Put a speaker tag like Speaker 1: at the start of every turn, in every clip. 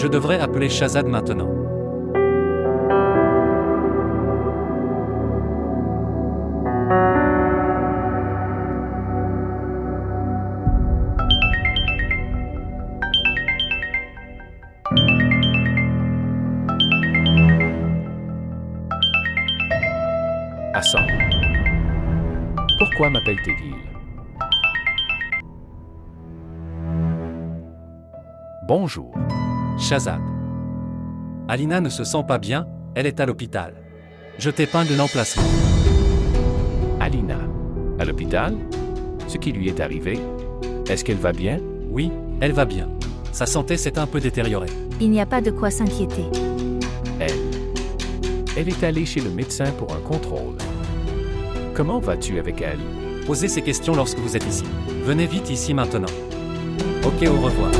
Speaker 1: Je devrais appeler Shahzad maintenant.
Speaker 2: Hassan. Pourquoi m'appelle-t-il? Bonjour.
Speaker 1: Shahzad. Alina ne se sent pas bien, elle est à l'hôpital. Je t'épingle l'emplacement.
Speaker 2: Alina. À l'hôpital? Ce qui lui est arrivé? Est-ce qu'elle va bien?
Speaker 1: Oui, elle va bien. Sa santé s'est un peu détériorée.
Speaker 3: Il n'y a pas de quoi s'inquiéter.
Speaker 2: Elle est allée chez le médecin pour un contrôle. Comment vas-tu avec elle?
Speaker 1: Posez ces questions lorsque vous êtes ici. Venez vite ici maintenant. Ok, au revoir.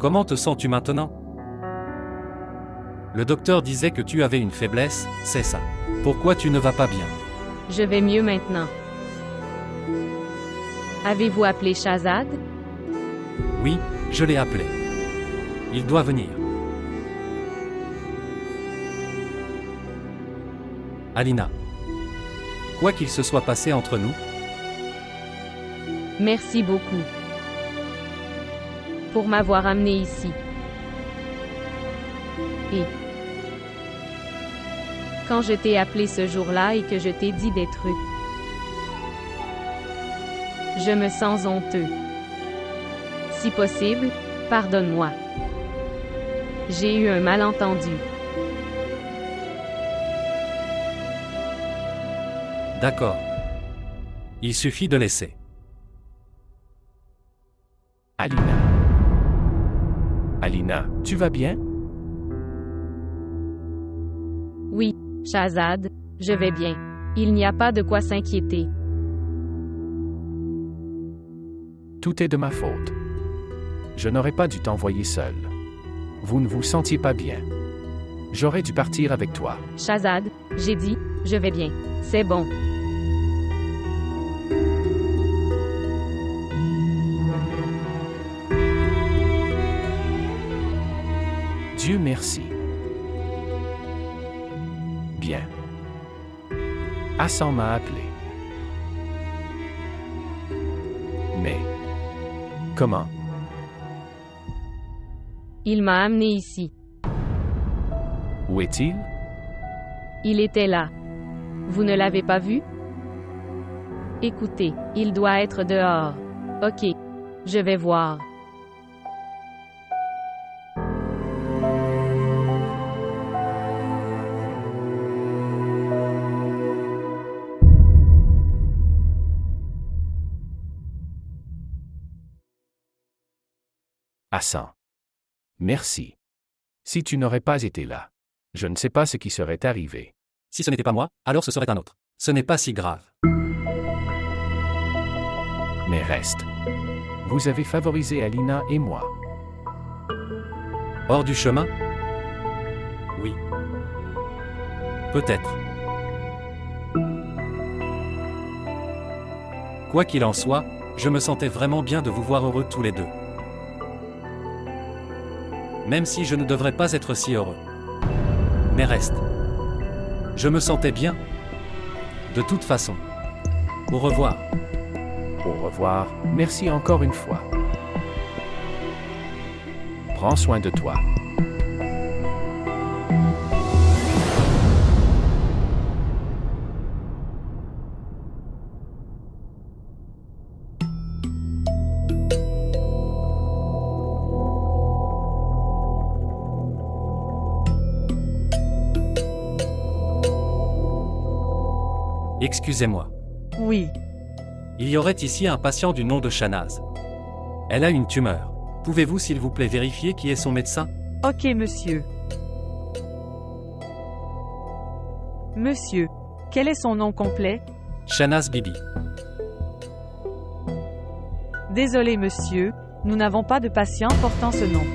Speaker 1: Comment te sens-tu maintenant? Le docteur disait que tu avais une faiblesse, c'est ça. Pourquoi tu ne vas pas bien?
Speaker 4: Je vais mieux maintenant. Avez-vous appelé Shahzad?
Speaker 1: Oui, je l'ai appelé. Il doit venir. Alina. Quoi qu'il se soit passé entre nous,
Speaker 4: Merci beaucoup pour m'avoir amené ici. Et quand je t'ai appelé ce jour-là et que je t'ai dit des trucs, je me sens honteux. Si possible, pardonne-moi. J'ai eu un malentendu.
Speaker 1: d'accord. Il suffit de laisser.
Speaker 2: Alina. Alina, tu vas bien?
Speaker 4: Oui, Shahzad, je vais bien. Il n'y a pas de quoi s'inquiéter.
Speaker 2: Tout est de ma faute. Je n'aurais pas dû t'envoyer seul. Vous ne vous sentiez pas bien. J'aurais dû partir avec toi.
Speaker 4: Shahzad, j'ai dit, je vais bien. C'est bon.
Speaker 2: Dieu merci. Bien. Hassan m'a appelé. Mais comment?
Speaker 4: Il m'a amené ici.
Speaker 2: Où est-il?
Speaker 4: Il était là. Vous ne l'avez pas vu? Écoutez, il doit être dehors. Ok. Je vais voir.
Speaker 2: Hassan. Merci. Si tu n'aurais pas été là, je ne sais pas ce qui serait arrivé.
Speaker 1: Si ce n'était pas moi, alors ce serait un autre. Ce n'est pas si grave.
Speaker 2: Mais reste. Vous avez favorisé Alina et moi.
Speaker 1: Hors du chemin? Oui. Peut-être. Quoi qu'il en soit, je me sentais vraiment bien de vous voir heureux tous les deux. Même si je ne devrais pas être si heureux. Mais reste. Je me sentais bien. De toute façon. Au revoir.
Speaker 2: Au revoir. Merci encore une fois. Prends soin de toi.
Speaker 1: Excusez-moi.
Speaker 5: Oui.
Speaker 1: Il y aurait ici un patient du nom de Shahnaz. Elle a une tumeur. Pouvez-vous s'il vous plaît vérifier qui est son médecin?
Speaker 5: Ok, monsieur. Monsieur, quel est son nom complet?
Speaker 1: Shahnaz Bibi.
Speaker 5: Désolé, monsieur, nous n'avons pas de patient portant ce nom.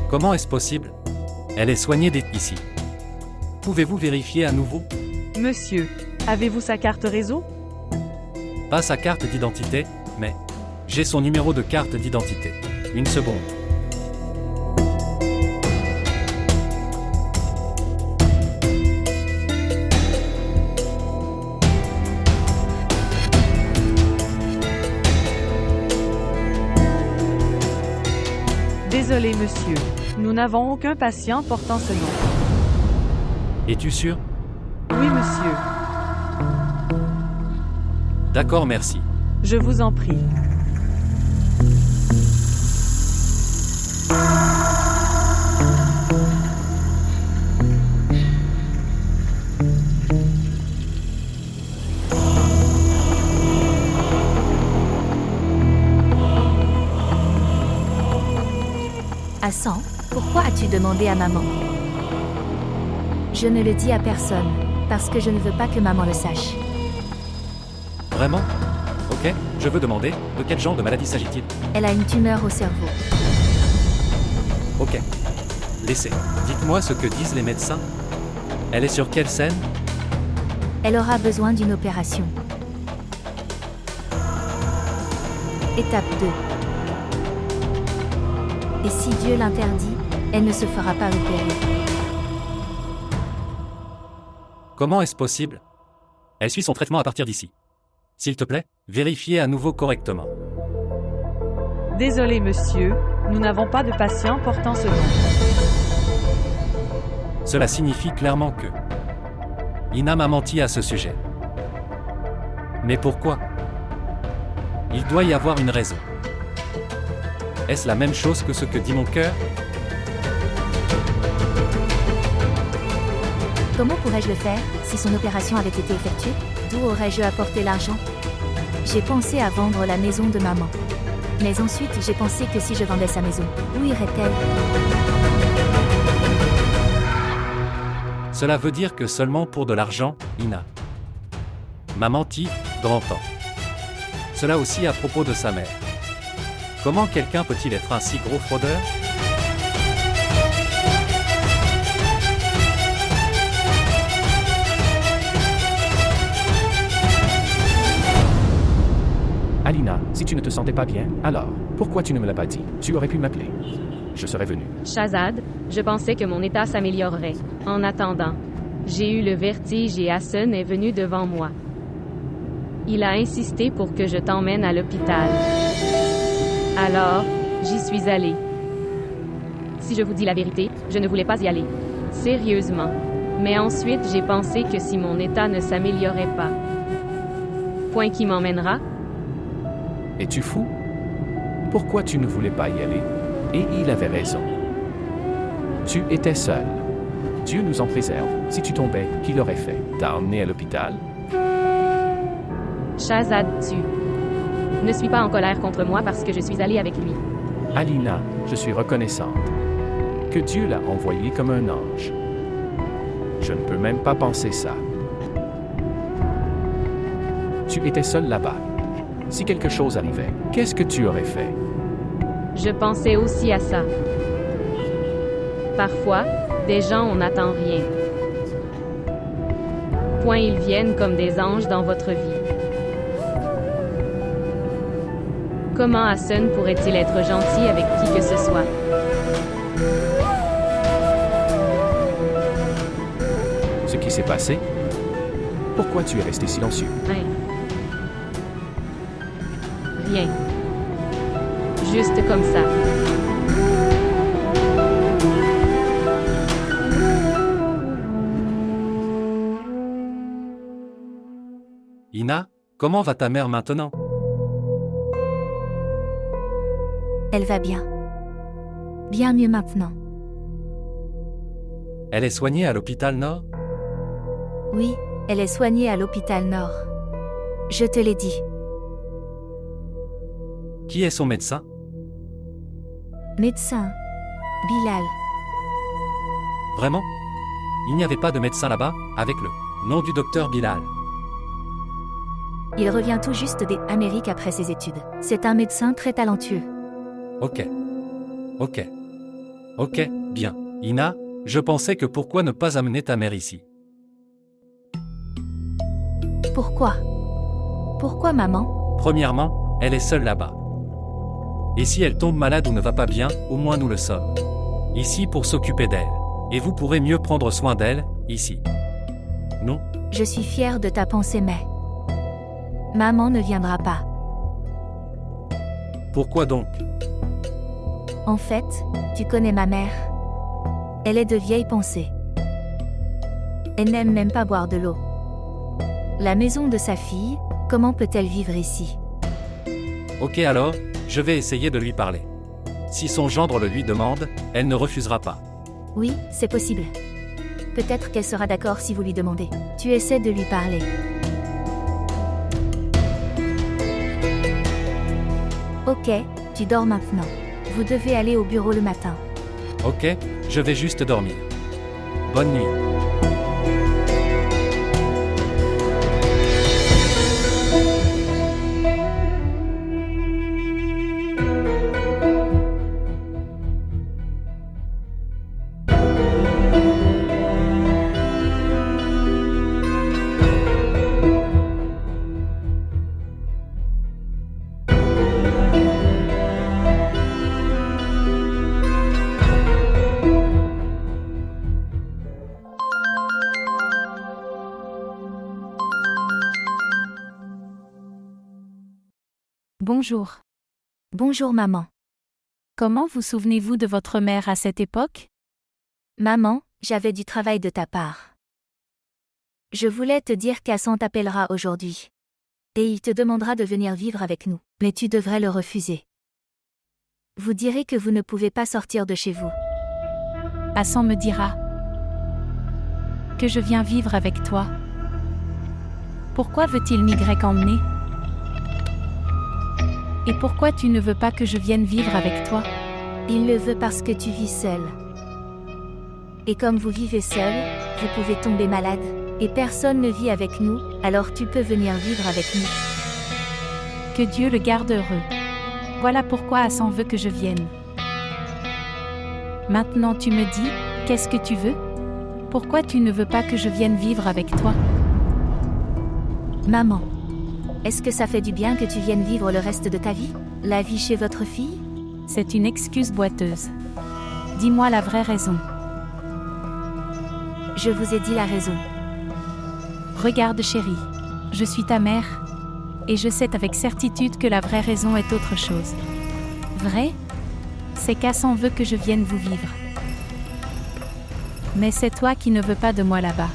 Speaker 1: Comment est-ce possible? Elle est soignée ici. Pouvez-vous vérifier à nouveau?
Speaker 5: Monsieur, avez-vous sa carte réseau?
Speaker 1: Pas sa carte d'identité, mais j'ai son numéro de carte d'identité. Une seconde.
Speaker 5: Désolé, monsieur, nous n'avons aucun patient portant ce nom.
Speaker 1: Es-tu sûr?
Speaker 5: Oui, monsieur.
Speaker 1: D'accord, merci.
Speaker 5: Je vous en prie.
Speaker 3: Hassan, pourquoi as-tu demandé à maman? Je ne le dis à personne, parce que je ne veux pas que maman le sache.
Speaker 1: Vraiment? Ok, je veux demander, de quel genre de maladie s'agit-il?
Speaker 3: Elle a une tumeur au cerveau.
Speaker 1: Ok. Laissez. Dites-moi ce que disent les médecins. Elle est sur quelle scène?
Speaker 3: Elle aura besoin d'une opération. Étape 2. Et si Dieu l'interdit, elle ne se fera pas opérer.
Speaker 1: Comment est-ce possible? Elle suit son traitement à partir d'ici. S'il te plaît, vérifiez à nouveau correctement.
Speaker 5: Désolé, monsieur, nous n'avons pas de patient portant ce nom.
Speaker 1: Cela signifie clairement que Ina m'a menti à ce sujet. Mais pourquoi? Il doit y avoir une raison. Est-ce la même chose que ce que dit mon cœur?
Speaker 3: Comment pourrais-je le faire, si son opération avait été effectuée? D'où aurais-je apporté l'argent? J'ai pensé à vendre la maison de maman. Mais ensuite, j'ai pensé que si je vendais sa maison, où irait-elle?
Speaker 1: Cela veut dire que seulement pour de l'argent, Ina m'a menti, grand temps. Cela aussi à propos de sa mère. Comment quelqu'un peut-il être un si gros fraudeur?
Speaker 2: Alina, si tu ne te sentais pas bien, alors, pourquoi tu ne me l'as pas dit? Tu aurais pu m'appeler. Je serais venu.
Speaker 4: Shahzad, je pensais que mon état s'améliorerait. En attendant, j'ai eu le vertige et Hassan est venu devant moi. Il a insisté pour que je t'emmène à l'hôpital. Alors, j'y suis allée. Si je vous dis la vérité, je ne voulais pas y aller. Sérieusement. Mais ensuite, j'ai pensé que si mon état ne s'améliorait pas, point qui m'emmènera?
Speaker 2: Es-tu fou? Pourquoi tu ne voulais pas y aller? Et il avait raison. Tu étais seul. Dieu nous en préserve. Si tu tombais, qui l'aurait fait? T'as emmené à l'hôpital?
Speaker 4: Shahzad, tu ne suis pas en colère contre moi parce que je suis allée avec lui.
Speaker 2: Alina, je suis reconnaissante. Que Dieu l'a envoyé comme un ange. Je ne peux même pas penser ça. Tu étais seul là-bas. Si quelque chose arrivait, qu'est-ce que tu aurais fait?
Speaker 4: Je pensais aussi à ça. Parfois, des gens on n'attend rien. Point ils viennent comme des anges dans votre vie. Comment Hassan pourrait-il être gentil avec qui que ce soit?
Speaker 2: Ce qui s'est passé? Pourquoi tu es resté silencieux?
Speaker 4: Hein? Rien. Juste comme ça.
Speaker 1: Ina, comment va ta mère maintenant?
Speaker 3: Elle va bien. Bien mieux maintenant.
Speaker 1: Elle est soignée à l'hôpital Nord?
Speaker 3: Oui, elle est soignée à l'hôpital Nord. Je te l'ai dit.
Speaker 1: Qui est son médecin?
Speaker 3: Médecin. Bilal.
Speaker 1: Vraiment? Il n'y avait pas de médecin là-bas, avec le nom du docteur Bilal.
Speaker 3: Il revient tout juste d'Amérique après ses études. C'est un médecin très talentueux.
Speaker 1: Ok. Ok, bien. Ina, je pensais que pourquoi ne pas amener ta mère ici?
Speaker 3: Pourquoi? Pourquoi maman?
Speaker 1: Premièrement, elle est seule là-bas. Et si elle tombe malade ou ne va pas bien, au moins nous le sommes. Ici pour s'occuper d'elle. Et vous pourrez mieux prendre soin d'elle, ici. Non?
Speaker 3: Je suis fière de ta pensée mais... Maman ne viendra pas.
Speaker 1: Pourquoi donc?
Speaker 3: En fait, tu connais ma mère. Elle est de vieille pensée. Elle n'aime même pas boire de l'eau. La maison de sa fille, comment peut-elle vivre ici?
Speaker 1: Ok alors, je vais essayer de lui parler. Si son gendre le lui demande, elle ne refusera pas.
Speaker 3: Oui, c'est possible. Peut-être qu'elle sera d'accord si vous lui demandez. Tu essaies de lui parler. Ok, tu dors maintenant. Vous devez aller au bureau le matin.
Speaker 1: Ok, je vais juste dormir. Bonne nuit.
Speaker 6: Bonjour.
Speaker 3: Bonjour maman.
Speaker 6: Comment vous souvenez-vous de votre mère à cette époque?
Speaker 3: Maman, j'avais du travail de ta part. Je voulais te dire qu'Hassan t'appellera aujourd'hui. Et il te demandera de venir vivre avec nous, mais tu devrais le refuser. Vous direz que vous ne pouvez pas sortir de chez vous.
Speaker 6: Hassan me dira que je viens vivre avec toi. Pourquoi veut-il m'y emmener? Et pourquoi tu ne veux pas que je vienne vivre avec toi?
Speaker 3: Il le veut parce que tu vis seul. Et comme vous vivez seul, vous pouvez tomber malade. Et personne ne vit avec nous, alors tu peux venir vivre avec nous.
Speaker 6: Que Dieu le garde heureux. Voilà pourquoi Hassan veut que je vienne. Maintenant tu me dis, qu'est-ce que tu veux? Pourquoi tu ne veux pas que je vienne vivre avec toi?
Speaker 3: Maman, est-ce que ça fait du bien que tu viennes vivre le reste de ta vie? La vie chez votre fille?
Speaker 6: C'est une excuse boiteuse. Dis-moi la vraie raison.
Speaker 3: Je vous ai dit la raison.
Speaker 6: Regarde chérie, je suis ta mère, et je sais avec certitude que la vraie raison est autre chose. Vrai? C'est qu'Hassan veut que je vienne vous vivre. Mais c'est toi qui ne veux pas de moi là-bas.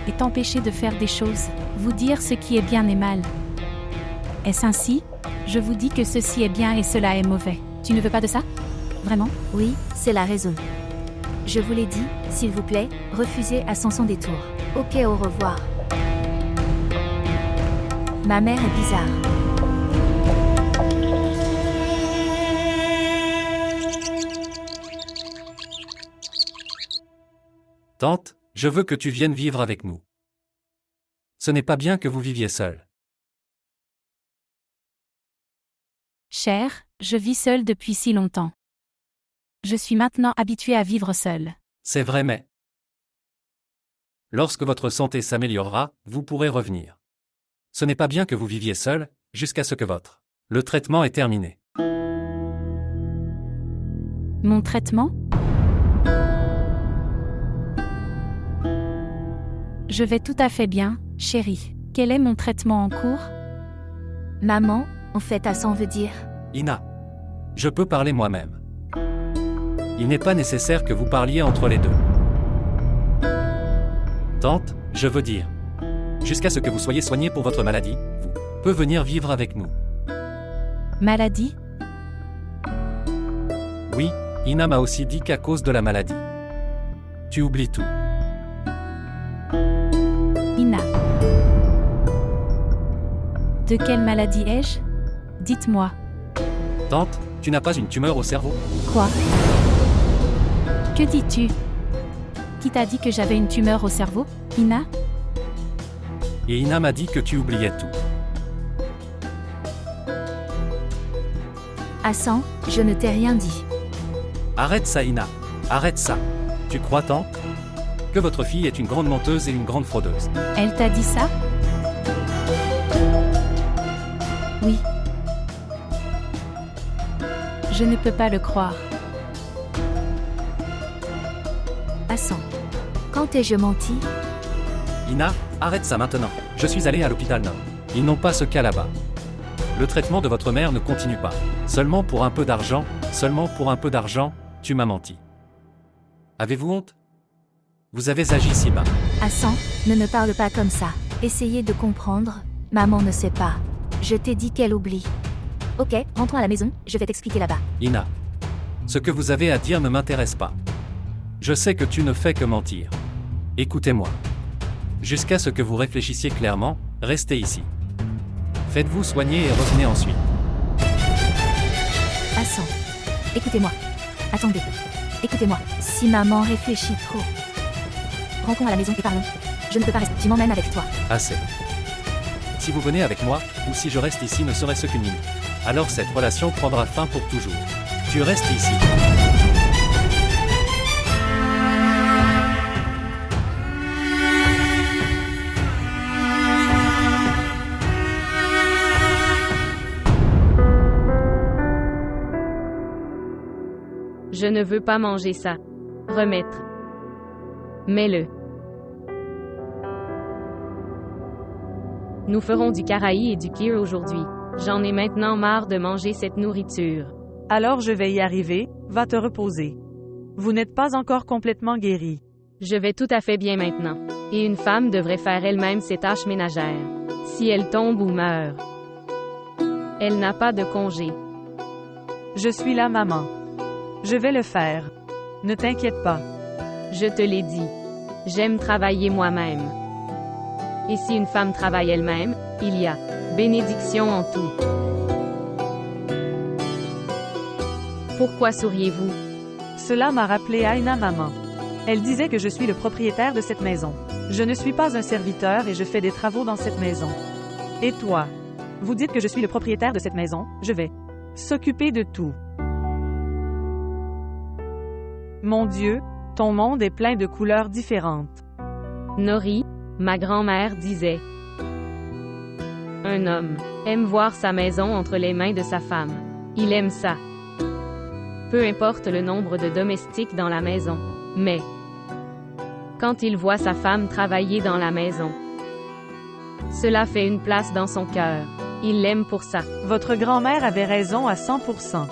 Speaker 6: Et t'empêcher de faire des choses, vous dire ce qui est bien et mal. Est-ce ainsi? Je vous dis que ceci est bien et cela est mauvais. Tu ne veux pas de ça? Vraiment?
Speaker 3: Oui, c'est la raison. Je vous l'ai dit, s'il vous plaît, refusez Hassan sans détour. Ok, au revoir. Ma mère est bizarre.
Speaker 1: Tante, je veux que tu viennes vivre avec nous. Ce n'est pas bien que vous viviez seul.
Speaker 6: Cher, je vis seule depuis si longtemps. Je suis maintenant habituée à vivre seule.
Speaker 1: C'est vrai mais... Lorsque votre santé s'améliorera, vous pourrez revenir. Ce n'est pas bien que vous viviez seul, jusqu'à ce que le traitement est terminé.
Speaker 6: Mon traitement? Je vais tout à fait bien, chérie. Quel est mon traitement en cours?
Speaker 3: Maman, en fait Hassan veut dire...
Speaker 1: Ina, je peux parler moi-même. Il n'est pas nécessaire que vous parliez entre les deux. Tante, je veux dire. Jusqu'à ce que vous soyez soignée pour votre maladie, vous pouvez venir vivre avec nous.
Speaker 6: Maladie?
Speaker 1: Oui, Ina m'a aussi dit qu'à cause de la maladie. Tu oublies tout.
Speaker 6: Ina. De quelle maladie ai-je? Dites-moi.
Speaker 1: Tante, tu n'as pas une tumeur au cerveau?
Speaker 6: Quoi? Que dis-tu? Qui t'a dit que j'avais une tumeur au cerveau, Ina?
Speaker 1: Et Ina m'a dit que tu oubliais tout.
Speaker 3: Hassan, je ne t'ai rien dit.
Speaker 1: Arrête ça, Ina. Arrête ça. Tu crois, tante, que votre fille est une grande menteuse et une grande fraudeuse?
Speaker 6: Elle t'a dit ça? Oui. Je ne peux pas le croire.
Speaker 3: Hassan, quand ai-je menti?
Speaker 1: Ina, arrête ça maintenant. Je suis allé à l'hôpital Nord. Ils n'ont pas ce cas là-bas. Le traitement de votre mère ne continue pas. Seulement pour un peu d'argent, tu m'as menti. Avez-vous honte? Vous avez agi si bas.
Speaker 3: Hassan, ne me parle pas comme ça. Essayez de comprendre. Maman ne sait pas. Je t'ai dit qu'elle oublie. Ok, rentrons à la maison, je vais t'expliquer là-bas.
Speaker 1: Ina, ce que vous avez à dire ne m'intéresse pas. Je sais que tu ne fais que mentir. Écoutez-moi. Jusqu'à ce que vous réfléchissiez clairement, restez ici. Faites-vous soigner et revenez ensuite.
Speaker 3: Hassan, écoutez-moi. Attendez. Écoutez-moi. Si maman réfléchit trop. Rentrons à la maison et parlons. Je ne peux pas rester. Tu m'emmènes avec toi.
Speaker 1: Assez. Si vous venez avec moi, ou si je reste ici ne serait-ce qu'une minute. Alors cette relation prendra fin pour toujours. Tu restes ici.
Speaker 4: Je ne veux pas manger ça. Remettre. Mets-le. Nous ferons du karahi et du kheer aujourd'hui. J'en ai maintenant marre de manger cette nourriture.
Speaker 5: Alors je vais y arriver, va te reposer. Vous n'êtes pas encore complètement guéri.
Speaker 4: Je vais tout à fait bien maintenant. Et une femme devrait faire elle-même ses tâches ménagères. Si elle tombe ou meurt. Elle n'a pas de congé.
Speaker 5: Je suis là, maman. Je vais le faire. Ne t'inquiète pas.
Speaker 4: Je te l'ai dit. J'aime travailler moi-même. Et si une femme travaille elle-même, il y a bénédiction en tout. Pourquoi souriez-vous?
Speaker 5: Cela m'a rappelé Aina, maman. Elle disait que je suis le propriétaire de cette maison. Je ne suis pas un serviteur et je fais des travaux dans cette maison. Et toi? Vous dites que je suis le propriétaire de cette maison, je vais s'occuper de tout. Mon Dieu, ton monde est plein de couleurs différentes.
Speaker 4: Nori, ma grand-mère disait. Un homme aime voir sa maison entre les mains de sa femme. Il aime ça. Peu importe le nombre de domestiques dans la maison. Mais quand il voit sa femme travailler dans la maison, cela fait une place dans son cœur. Il l'aime pour ça.
Speaker 5: Votre grand-mère avait raison à 100%.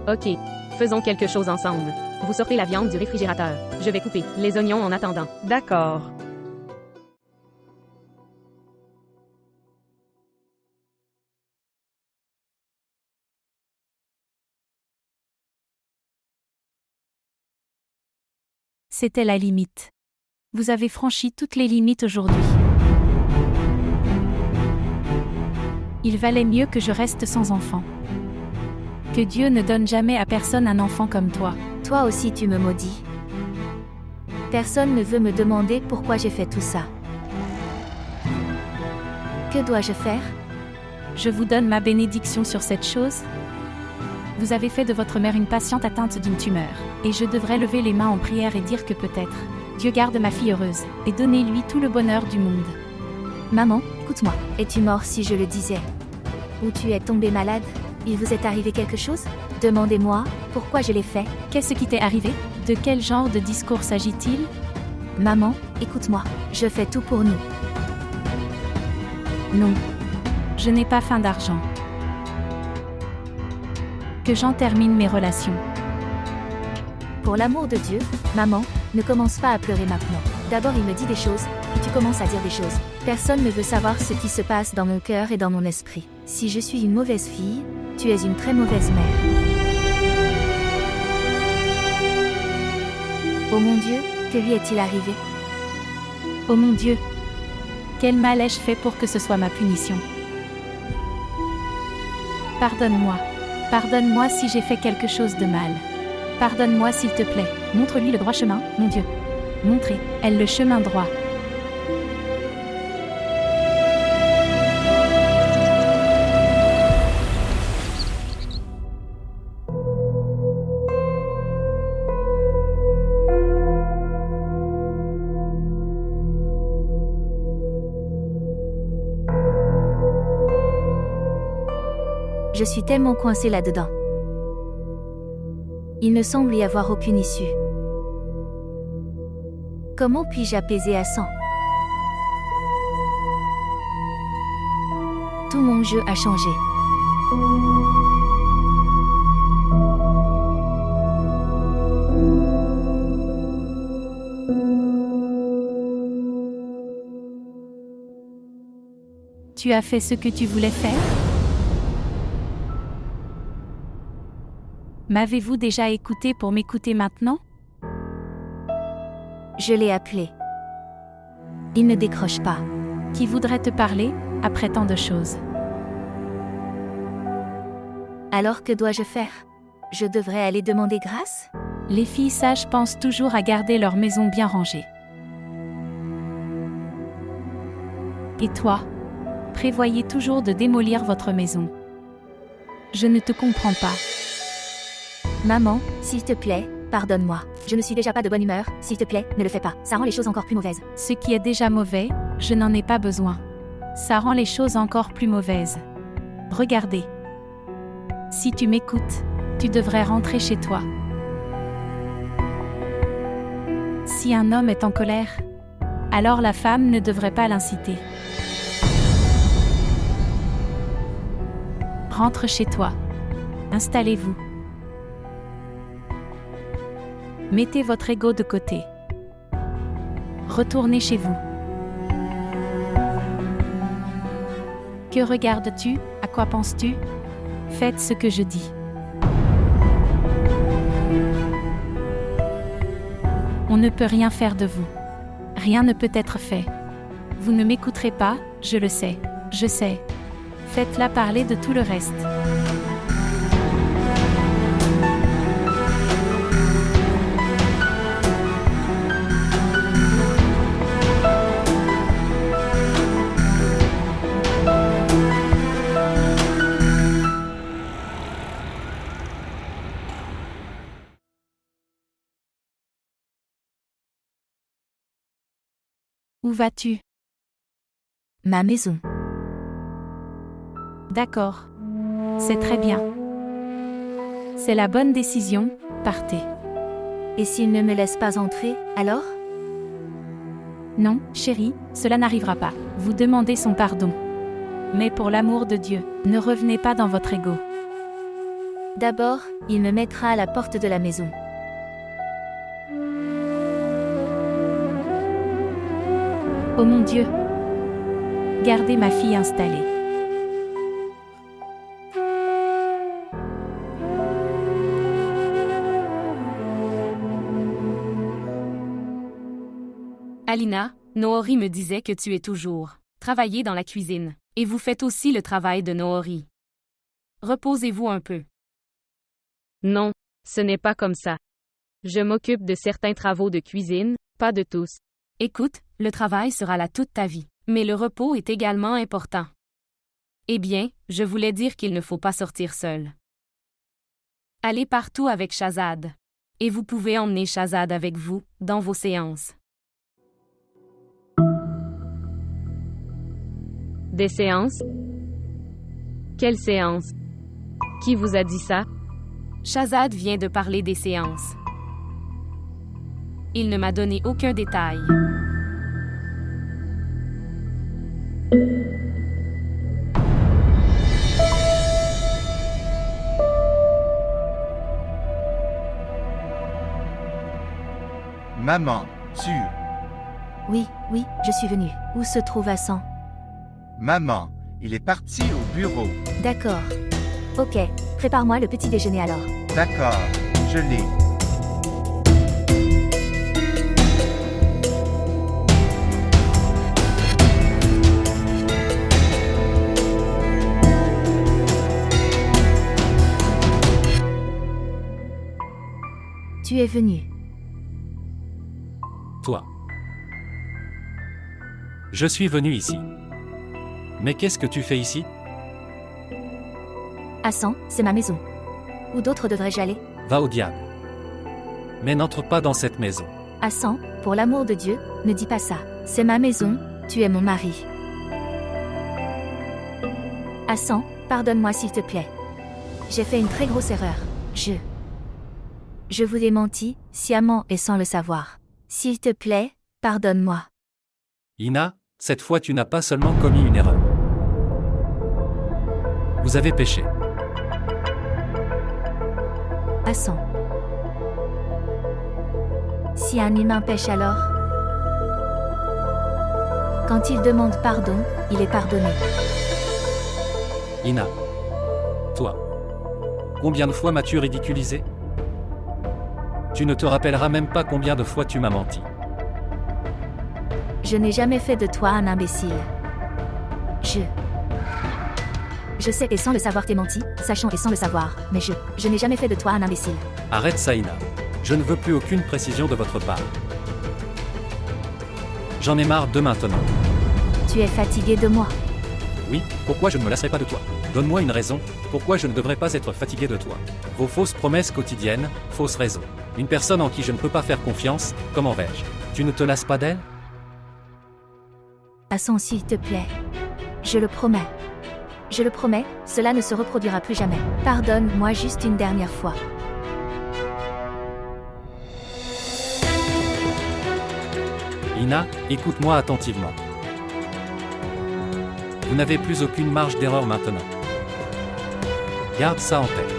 Speaker 4: Ok, faisons quelque chose ensemble. Vous sortez la viande du réfrigérateur. Je vais couper les oignons en attendant.
Speaker 5: D'accord.
Speaker 6: C'était la limite. Vous avez franchi toutes les limites aujourd'hui. Il valait mieux que je reste sans enfant. Que Dieu ne donne jamais à personne un enfant comme toi.
Speaker 3: Toi aussi tu me maudis. Personne ne veut me demander pourquoi j'ai fait tout ça. Que dois-je faire?
Speaker 6: Je vous donne ma bénédiction sur cette chose. Vous avez fait de votre mère une patiente atteinte d'une tumeur. Et je devrais lever les mains en prière et dire que peut-être, Dieu garde ma fille heureuse, et donnez-lui tout le bonheur du monde.
Speaker 3: Maman, écoute-moi. Es-tu mort si je le disais? Ou tu es tombée malade? Il vous est arrivé quelque chose? Demandez-moi, pourquoi je l'ai fait?
Speaker 6: Qu'est-ce qui t'est arrivé? De quel genre de discours s'agit-il?
Speaker 3: Maman, écoute-moi. Je fais tout pour nous.
Speaker 6: Non. Je n'ai pas faim d'argent. Que j'en termine mes relations.
Speaker 3: Pour l'amour de Dieu, maman, ne commence pas à pleurer maintenant. D'abord il me dit des choses, et tu commences à dire des choses. Personne ne veut savoir ce qui se passe dans mon cœur et dans mon esprit. Si je suis une mauvaise fille, tu es une très mauvaise mère. Oh mon Dieu, que lui est-il arrivé?
Speaker 6: Oh mon Dieu! Quel mal ai-je fait pour que ce soit ma punition? Pardonne-moi. Pardonne-moi si j'ai fait quelque chose de mal. Pardonne-moi s'il te plaît. Montre-lui le droit chemin, mon Dieu. Montrez-elle le chemin droit.
Speaker 3: Je suis tellement coincée là-dedans. Il ne semble y avoir aucune issue. Comment puis-je apaiser Hassan? Tout mon jeu a changé.
Speaker 6: Tu as fait ce que tu voulais faire? M'avez-vous déjà écouté pour m'écouter maintenant?
Speaker 3: Je l'ai appelé. Il ne décroche pas.
Speaker 6: Qui voudrait te parler, après tant de choses?
Speaker 3: Alors que dois-je faire? Je devrais aller demander grâce?
Speaker 6: Les filles sages pensent toujours à garder leur maison bien rangée. Et toi? Prévoyez toujours de démolir votre maison. Je ne te comprends pas.
Speaker 3: Maman, s'il te plaît, pardonne-moi. Je ne suis déjà pas de bonne humeur, s'il te plaît, ne le fais pas. Ça rend les choses encore plus mauvaises.
Speaker 6: Ce qui est déjà mauvais, je n'en ai pas besoin. Ça rend les choses encore plus mauvaises. Regardez. Si tu m'écoutes, tu devrais rentrer chez toi. Si un homme est en colère, alors la femme ne devrait pas l'inciter. Rentre chez toi. Installez-vous. Mettez votre ego de côté. Retournez chez vous. Que regardes-tu? À quoi penses-tu? Faites ce que je dis. On ne peut rien faire de vous. Rien ne peut être fait. Vous ne m'écouterez pas, je le sais. Je sais. Faites-la parler de tout le reste. Où vas-tu?
Speaker 3: Ma maison.
Speaker 6: D'accord. C'est très bien. C'est la bonne décision, partez.
Speaker 3: Et s'il ne me laisse pas entrer, alors?
Speaker 6: Non, chérie, cela n'arrivera pas. Vous demandez son pardon. Mais pour l'amour de Dieu, ne revenez pas dans votre ego.
Speaker 3: D'abord, il me mettra à la porte de la maison.
Speaker 6: Oh mon Dieu! Gardez ma fille installée.
Speaker 4: Alina, Noori me disait que tu es toujours travaillé dans la cuisine, et vous faites aussi le travail de Noori. Reposez-vous un peu. Non, ce n'est pas comme ça. Je m'occupe de certains travaux de cuisine, pas de tous. Écoute, le travail sera là toute ta vie, mais le repos est également important. Eh bien, je voulais dire qu'il ne faut pas sortir seul. Allez partout avec Shahzad. Et vous pouvez emmener Shahzad avec vous, dans vos séances. Des séances? Quelle séance? Qui vous a dit ça? Shahzad vient de parler des séances. Il ne m'a donné aucun détail.
Speaker 7: Maman,
Speaker 3: Oui, je suis venue. Où se trouve Hassan?
Speaker 7: Maman, il est parti au bureau.
Speaker 3: D'accord. Ok, prépare-moi le petit déjeuner alors.
Speaker 7: D'accord, je l'ai.
Speaker 3: Tu es venu.
Speaker 1: Toi. Je suis venu ici. Mais qu'est-ce que tu fais ici?
Speaker 3: Hassan, c'est ma maison. Où d'autre devrais-je aller?
Speaker 1: Va au diable. Mais n'entre pas dans cette maison.
Speaker 3: Hassan, pour l'amour de Dieu, ne dis pas ça. C'est ma maison, tu es mon mari. Hassan, pardonne-moi s'il te plaît. J'ai fait une très grosse erreur. Je vous ai menti, sciemment et sans le savoir. S'il te plaît, pardonne-moi.
Speaker 1: Ina, cette fois tu n'as pas seulement commis une erreur. Vous avez péché.
Speaker 3: Hassan. Si un humain pêche alors? Quand il demande pardon, il est pardonné.
Speaker 1: Ina. Toi. Combien de fois m'as-tu ridiculisé? Tu ne te rappelleras même pas combien de fois tu m'as menti.
Speaker 3: Je n'ai jamais fait de toi un imbécile. Je sais et sans le savoir t'ai menti, sachant et sans le savoir, mais je n'ai jamais fait de toi un imbécile.
Speaker 1: Arrête ça, Ina. Je ne veux plus aucune précision de votre part. J'en ai marre de maintenant.
Speaker 3: Tu es fatigué de moi.
Speaker 1: Oui, pourquoi je ne me lasserai pas de toi? Donne-moi une raison, pourquoi je ne devrais pas être fatigué de toi? Vos fausses promesses quotidiennes, fausses raisons. Une personne en qui je ne peux pas faire confiance, comment vais-je? Tu ne te lasses pas d'elle?
Speaker 3: Hassan, s'il te plaît. Je le promets. Je le promets, cela ne se reproduira plus jamais. Pardonne-moi juste une dernière fois.
Speaker 1: Ina, écoute-moi attentivement. Vous n'avez plus aucune marge d'erreur maintenant. Garde ça en tête.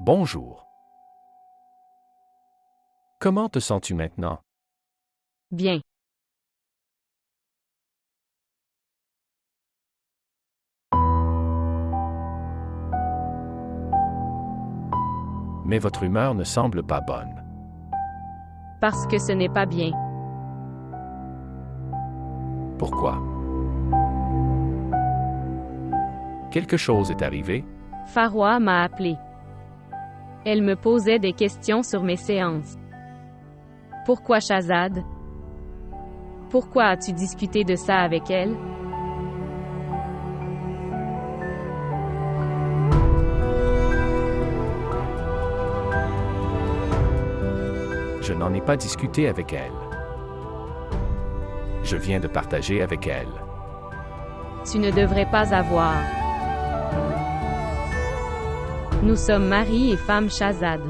Speaker 2: Bonjour. Comment te sens-tu maintenant?
Speaker 4: Bien.
Speaker 2: Mais votre humeur ne semble pas bonne.
Speaker 4: Parce que ce n'est pas bien.
Speaker 2: Pourquoi? Quelque chose est arrivé?
Speaker 4: Farwa m'a appelé. Elle me posait des questions sur mes séances. Pourquoi Shahzad? Pourquoi as-tu discuté de ça avec elle?
Speaker 2: Je n'en ai pas discuté avec elle. Je viens de partager avec elle.
Speaker 4: Tu ne devrais pas avoir. Nous sommes mari et femme Shahzad.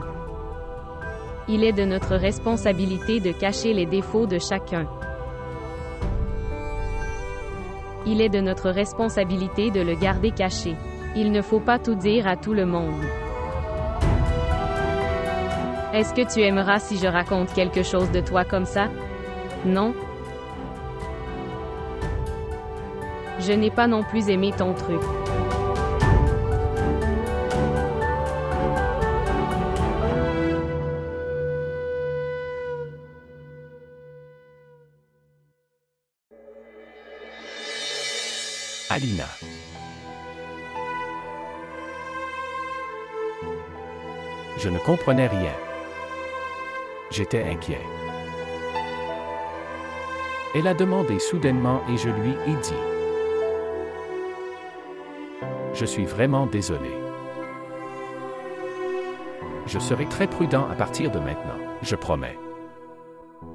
Speaker 4: Il est de notre responsabilité de cacher les défauts de chacun. Il est de notre responsabilité de le garder caché. Il ne faut pas tout dire à tout le monde. Est-ce que tu aimeras si je raconte quelque chose de toi comme ça? Non? Je n'ai pas non plus aimé ton truc.
Speaker 2: Alina. Je ne comprenais rien. J'étais inquiet. Elle a demandé soudainement et je lui ai dit. Je suis vraiment désolé. Je serai très prudent à partir de maintenant, je promets.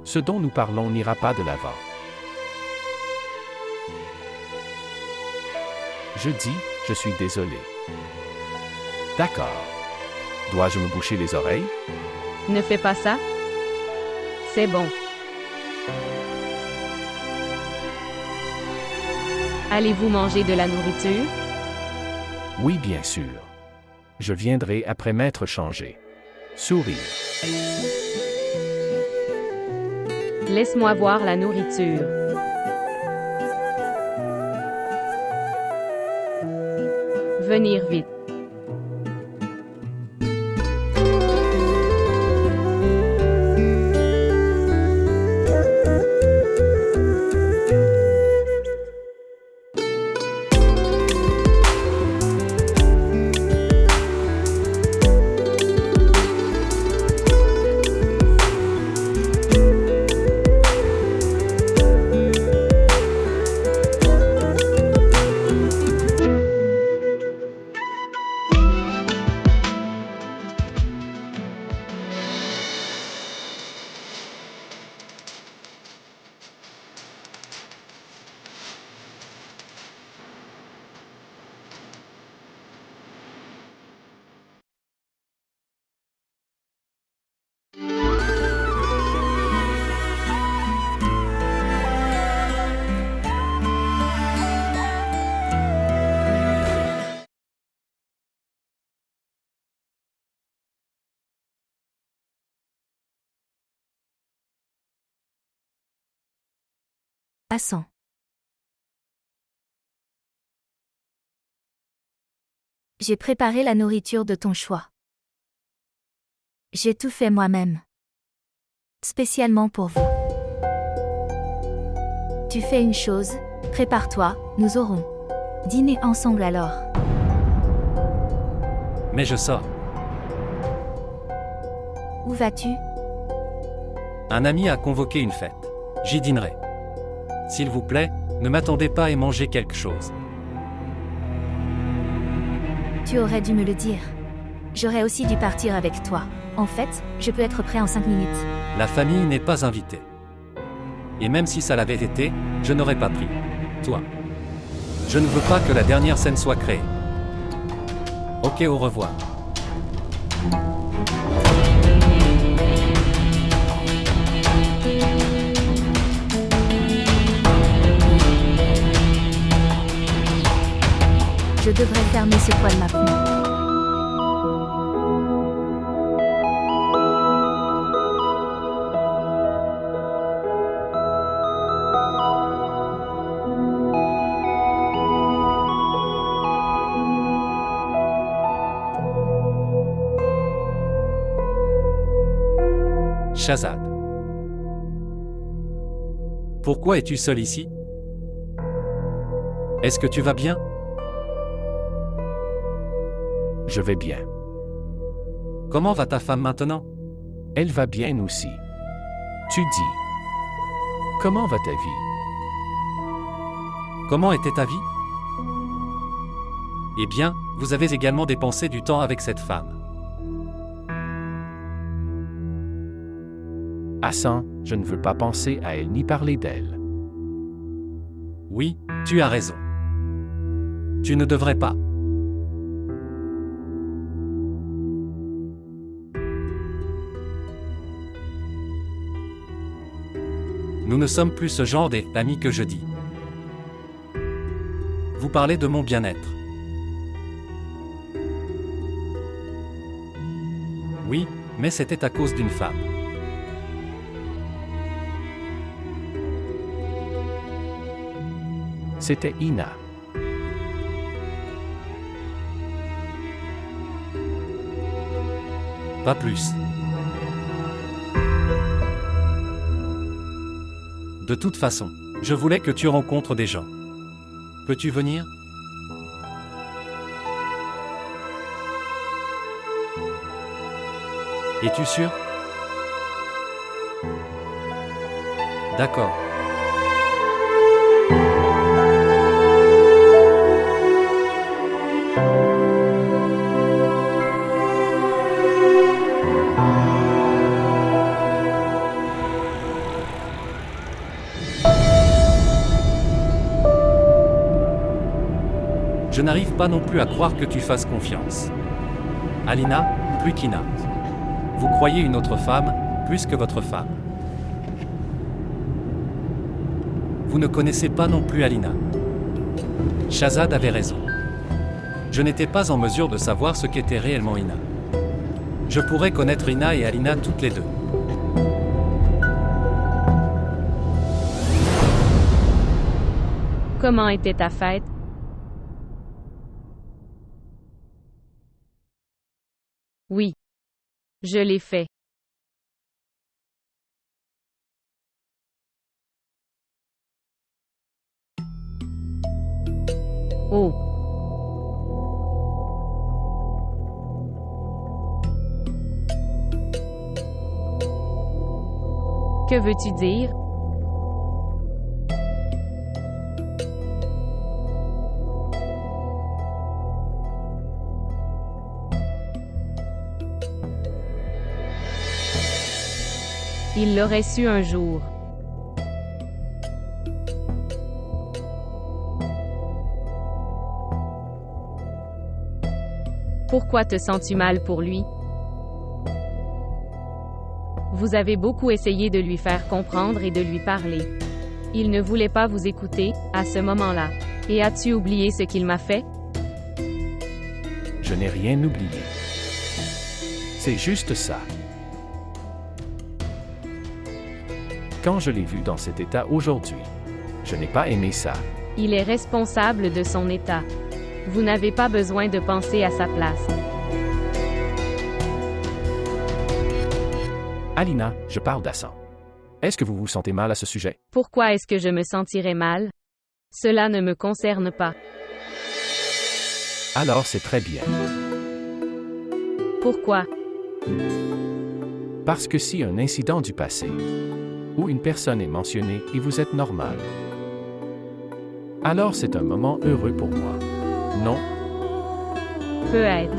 Speaker 2: Ce dont nous parlons n'ira pas de l'avant. Je dis, je suis désolé. D'accord. Dois-je me boucher les oreilles?
Speaker 4: Ne fais pas ça. C'est bon. Allez-vous manger de la nourriture?
Speaker 2: Oui, bien sûr. Je viendrai après m'être changé. Souris.
Speaker 4: Laisse-moi voir la nourriture. Venir vite.
Speaker 3: Passant. J'ai préparé la nourriture de ton choix. J'ai tout fait moi-même. Spécialement pour vous. Tu fais une chose, prépare-toi, nous aurons dîné ensemble alors.
Speaker 1: Mais je sors.
Speaker 3: Où vas-tu?
Speaker 1: Un ami a convoqué une fête. J'y dînerai. S'il vous plaît, ne m'attendez pas et mangez quelque chose.
Speaker 3: Tu aurais dû me le dire. J'aurais aussi dû partir avec toi. En fait, je peux être prêt en 5 minutes.
Speaker 1: La famille n'est pas invitée. Et même si ça l'avait été, je n'aurais pas pris. Toi. Je ne veux pas que la dernière scène soit créée. Ok, au revoir.
Speaker 3: Je devrais fermer ce poil maintenant.
Speaker 1: Shahzad. Pourquoi es-tu seul ici? Est-ce que tu vas bien?
Speaker 2: Je vais bien.
Speaker 1: Comment va ta femme maintenant?
Speaker 2: Elle va bien aussi. Tu dis. Comment va ta vie?
Speaker 1: Comment était ta vie? Eh bien, vous avez également dépensé du temps avec cette femme.
Speaker 2: Hassan, je ne veux pas penser à elle ni parler d'elle.
Speaker 1: Oui, tu as raison. Tu ne devrais pas. Nous ne sommes plus ce genre d'amis que je dis. Vous parlez de mon bien-être. Oui, mais c'était à cause d'une femme.
Speaker 2: C'était Ina.
Speaker 1: Pas plus. De toute façon, je voulais que tu rencontres des gens. Peux-tu venir? Es-tu sûr? D'accord. Je n'arrive pas non plus à croire que tu fasses confiance. Alina, plus qu'Ina. Vous croyez une autre femme, plus que votre femme. Vous ne connaissez pas non plus Alina. Shahzad avait raison. Je n'étais pas en mesure de savoir ce qu'était réellement Ina. Je pourrais connaître Ina et Alina toutes les deux.
Speaker 4: Comment était ta fête? Oui. Je l'ai fait. Oh. Que veux-tu dire? Il l'aurait su un jour. Pourquoi te sens-tu mal pour lui? Vous avez beaucoup essayé de lui faire comprendre et de lui parler. Il ne voulait pas vous écouter, à ce moment-là. Et as-tu oublié ce qu'il m'a fait?
Speaker 2: Je n'ai rien oublié. C'est juste ça. Quand je l'ai vu dans cet état aujourd'hui, je n'ai pas aimé ça.
Speaker 4: Il est responsable de son état. Vous n'avez pas besoin de penser à sa place.
Speaker 2: Alina, je parle d'Hassan. Est-ce que vous vous sentez mal à ce sujet?
Speaker 4: Pourquoi est-ce que je me sentirais mal? Cela ne me concerne pas.
Speaker 2: Alors c'est très bien.
Speaker 4: Pourquoi?
Speaker 2: Parce que si un incident du passé, où une personne est mentionnée et vous êtes normal, alors c'est un moment heureux pour moi. Non?
Speaker 4: Peut-être.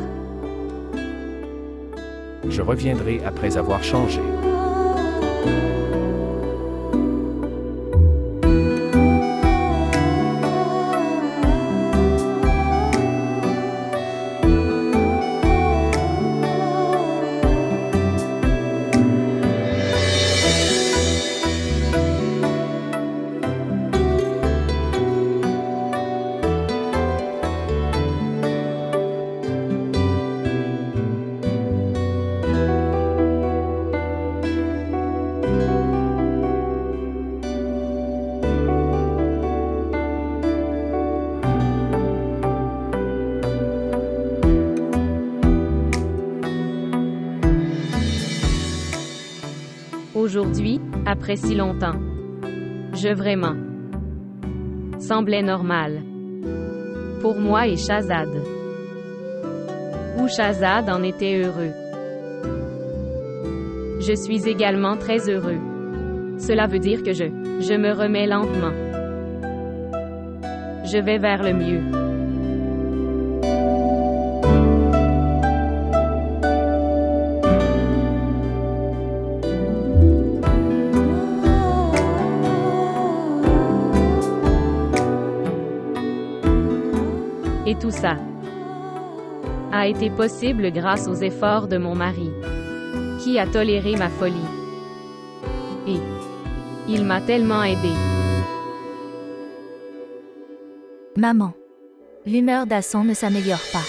Speaker 2: Je reviendrai après avoir changé.
Speaker 4: Aujourd'hui, après si longtemps. Je vraiment. Semblait normal. Pour moi et Shahzad. Ou Shahzad en était heureux. Je suis également très heureux. Cela veut dire que je me remets lentement. Je vais vers le mieux. Et tout ça a été possible grâce aux efforts de mon mari, qui a toléré ma folie. Et il m'a tellement aidé.
Speaker 3: Maman. L'humeur d'Hassan ne s'améliore pas.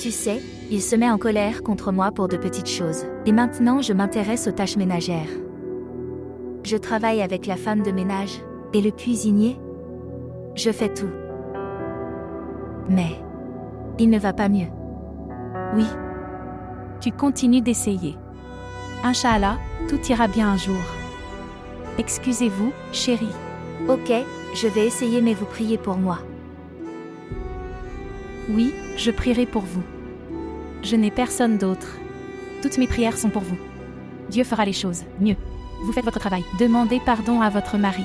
Speaker 3: Tu sais, il se met en colère contre moi pour de petites choses. Et maintenant je m'intéresse aux tâches ménagères. Je travaille avec la femme de ménage, et le cuisinier. Je fais tout. Mais il ne va pas mieux.
Speaker 6: Oui. Tu continues d'essayer. Inch'Allah, tout ira bien un jour. Excusez-vous, chérie.
Speaker 3: Ok, je vais essayer mais vous priez pour moi.
Speaker 6: Oui, je prierai pour vous. Je n'ai personne d'autre. Toutes mes prières sont pour vous. Dieu fera les choses mieux. Vous faites votre travail. Demandez pardon à votre mari.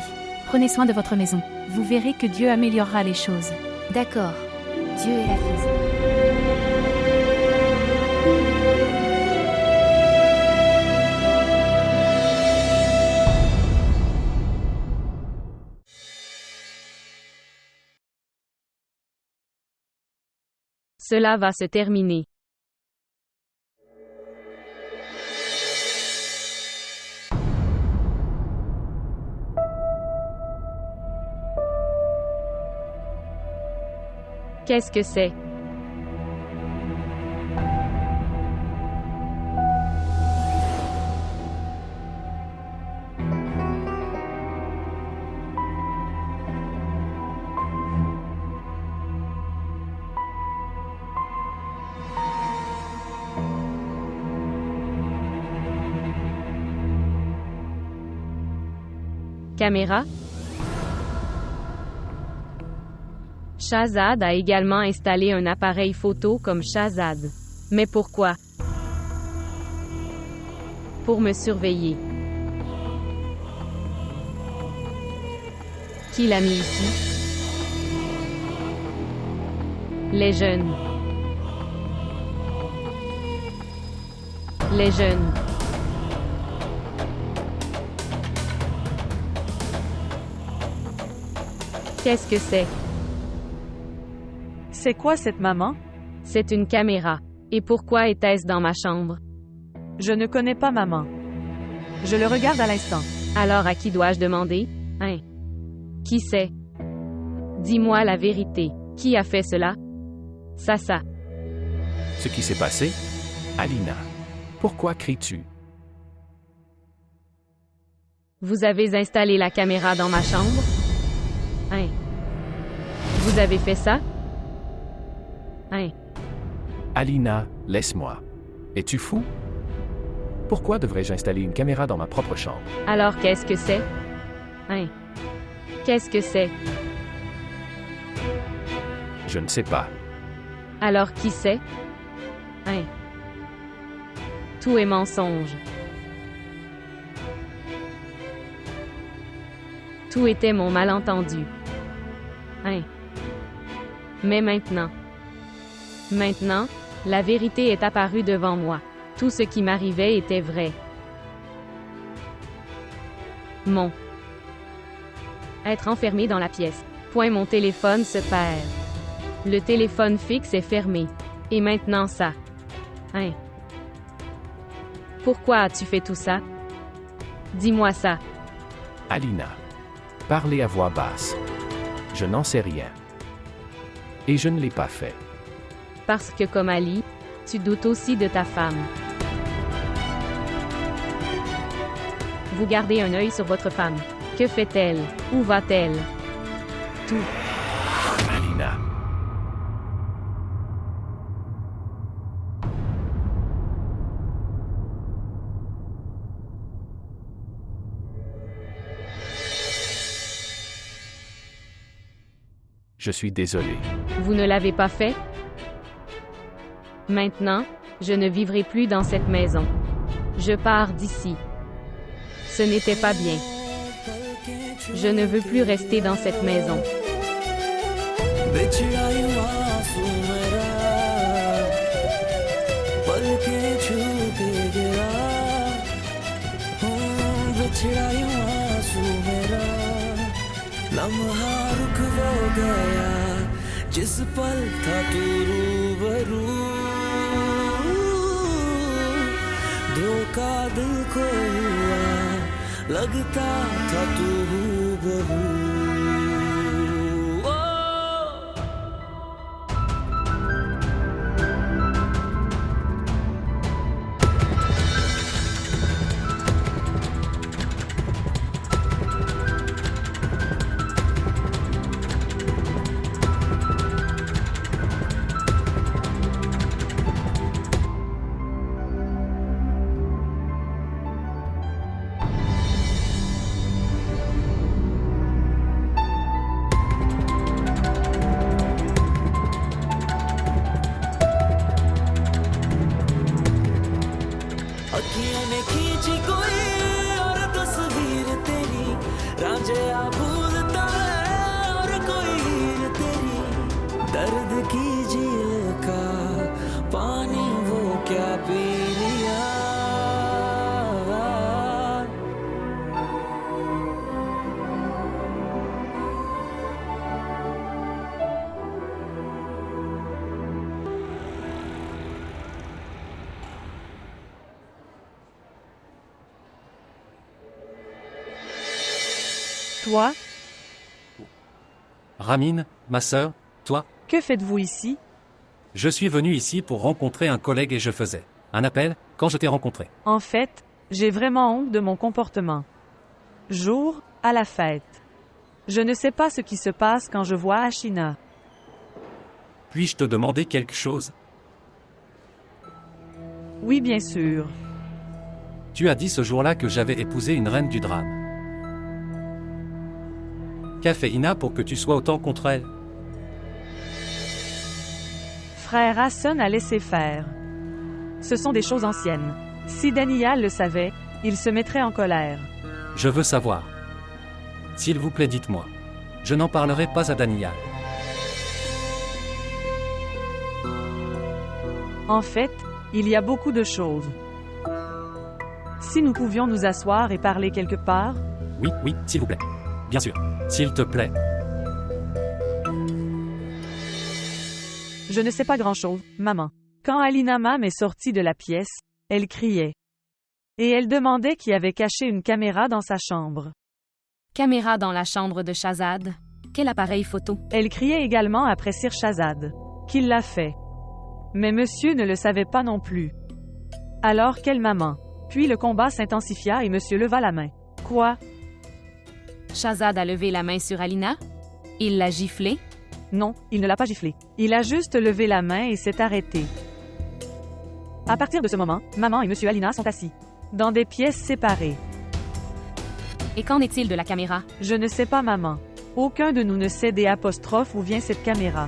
Speaker 6: Prenez soin de votre maison. Vous verrez que Dieu améliorera les choses.
Speaker 3: D'accord. Dieu est la fille.
Speaker 4: Cela va se terminer. Qu'est-ce que c'est? Caméra? Shahzad a également installé un appareil photo comme Shahzad. Mais pourquoi? Pour me surveiller. Qui l'a mis ici? Les jeunes. Les jeunes. Qu'est-ce que c'est?
Speaker 5: C'est quoi cette maman?
Speaker 4: C'est une caméra. Et pourquoi était-ce dans ma chambre?
Speaker 5: Je ne connais pas maman. Je le regarde à l'instant.
Speaker 4: Alors à qui dois-je demander? Hein? Qui c'est? Dis-moi la vérité. Qui a fait cela? Ça.
Speaker 2: Ce qui s'est passé? Alina. Pourquoi cries-tu?
Speaker 4: Vous avez installé la caméra dans ma chambre? Hein? Vous avez fait ça? Hein?
Speaker 2: Alina, laisse-moi. Es-tu fou? Pourquoi devrais-je installer une caméra dans ma propre chambre?
Speaker 4: Alors qu'est-ce que c'est? Hein? Qu'est-ce que c'est?
Speaker 2: Je ne sais pas.
Speaker 4: Alors qui c'est? Hein? Tout est mensonge. Tout était mon malentendu. Hein? Mais maintenant, la vérité est apparue devant moi. Tout ce qui m'arrivait était vrai. Être enfermé dans la pièce. Mon téléphone se perd. Le téléphone fixe est fermé. Et maintenant ça. Hein? Pourquoi as-tu fait tout ça? Dis-moi ça.
Speaker 2: Alina. Parlez à voix basse. Je n'en sais rien. Et je ne l'ai pas fait.
Speaker 4: Parce que comme Ali, tu doutes aussi de ta femme. Vous gardez un œil sur votre femme. Que fait-elle? Où va-t-elle? Tout.
Speaker 2: Alina. Je suis désolé.
Speaker 4: Vous ne l'avez pas fait? Maintenant, je ne vivrai plus dans cette maison. Je pars d'ici. Ce n'était pas bien. Je ne veux plus rester dans cette maison.
Speaker 8: लम्हा रुक वो गया जिस पल था तू रूबरू धोखा दिल को हुआ लगता था तू हूबहू अखियों ने खींची कोई और तस्वीर तेरी रांझा भूलता है और कोई हीर तेरी दर्द की झील का पानी वो क्या पी लिया
Speaker 5: Toi?
Speaker 1: Ramin, ma sœur, toi?
Speaker 5: Que faites-vous ici?
Speaker 1: Je suis venu ici pour rencontrer un collègue et je faisais un appel quand je t'ai rencontré.
Speaker 5: En fait, j'ai vraiment honte de mon comportement. Jour, à la fête. Je ne sais pas ce qui se passe quand je vois Ashina.
Speaker 1: Puis-je te demander quelque chose?
Speaker 5: Oui, bien sûr.
Speaker 1: Tu as dit ce jour-là que j'avais épousé une reine du drame. Qu'a fait Ina pour que tu sois autant contre elle?
Speaker 5: Frère Hassan a laissé faire. Ce sont des choses anciennes. Si Daniel le savait, il se mettrait en colère.
Speaker 1: Je veux savoir. S'il vous plaît, dites-moi. Je n'en parlerai pas à Daniel.
Speaker 5: En fait, il y a beaucoup de choses. Si nous pouvions nous asseoir et parler quelque part,
Speaker 1: Oui, oui, s'il vous plaît. Bien sûr. S'il te plaît.
Speaker 5: je ne sais pas grand-chose, maman. Quand Alina Mam est sortie de la pièce, elle criait. Et elle demandait qui avait caché une caméra dans sa chambre.
Speaker 4: Caméra dans la chambre de Shahzad. Quel appareil photo?
Speaker 5: Elle criait également après Sir Shahzad. Qu'il l'a fait. Mais monsieur ne le savait pas non plus. Alors quelle maman? Puis le combat s'intensifia et monsieur leva la main. Quoi?
Speaker 4: Shahzad a levé la main sur Alina? Il l'a giflée?
Speaker 5: Non, il ne l'a pas giflé. Il a juste levé la main et s'est arrêté. À partir de ce moment, maman et monsieur Alina sont assis. Dans des pièces séparées.
Speaker 4: Et qu'en est-il de la caméra?
Speaker 5: Je ne sais pas, maman. Aucun de nous ne sait des apostrophes où vient cette caméra.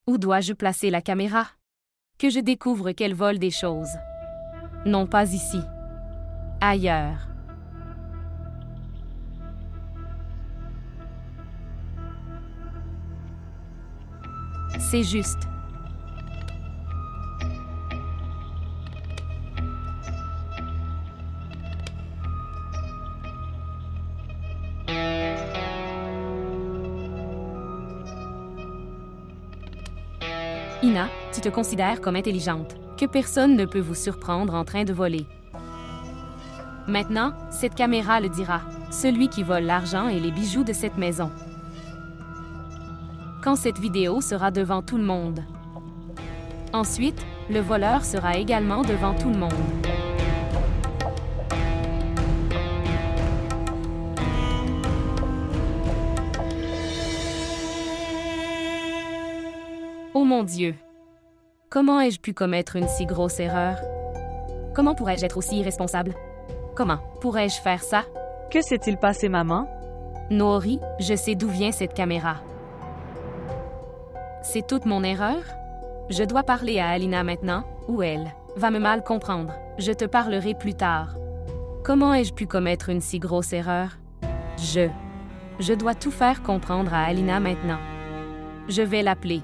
Speaker 4: Où dois-je placer la caméra? Que je découvre qu'elle vole des choses. Non, pas ici. Ailleurs. C'est juste. Ina, tu te considères comme intelligente, que personne ne peut vous surprendre en train de voler. Maintenant, cette caméra le dira, celui qui vole l'argent et les bijoux de cette maison. Quand cette vidéo sera devant tout le monde. Ensuite, le voleur sera également devant tout le monde. Oh mon Dieu! Comment ai-je pu commettre une si grosse erreur? Comment pourrais-je être aussi irresponsable? Comment pourrais-je faire ça?
Speaker 5: Que s'est-il passé, maman?
Speaker 4: Noori, je sais d'où vient cette caméra. C'est toute mon erreur? Je dois parler à Alina maintenant, ou elle va me mal comprendre. Je te parlerai plus tard. Comment ai-je pu commettre une si grosse erreur? Je dois tout faire comprendre à Alina maintenant. Je vais l'appeler.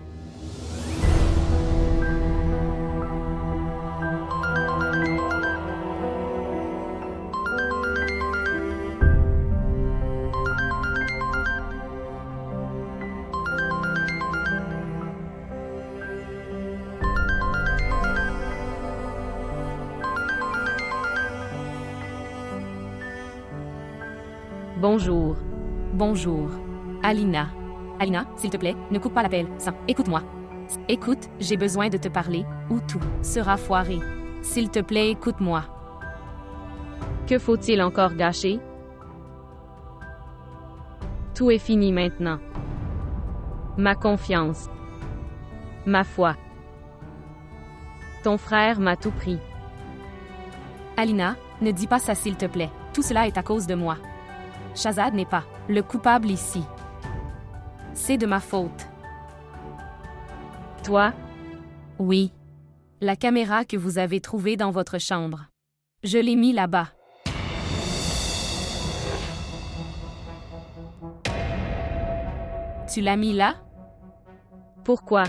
Speaker 4: Bonjour. Bonjour. Alina. Alina, s'il te plaît, ne coupe pas l'appel. Écoute-moi. Écoute, j'ai besoin de te parler, ou tout sera foiré. S'il te plaît, écoute-moi. Que faut-il encore gâcher? Tout est fini maintenant. Ma confiance. Ma foi. Ton frère m'a tout pris. Alina, ne dis pas ça s'il te plaît. Tout cela est à cause de moi. Shahzad n'est pas le coupable ici. C'est de ma faute. Toi? Oui. La caméra que vous avez trouvée dans votre chambre. Je l'ai mis là-bas. Tu l'as mis là? Pourquoi?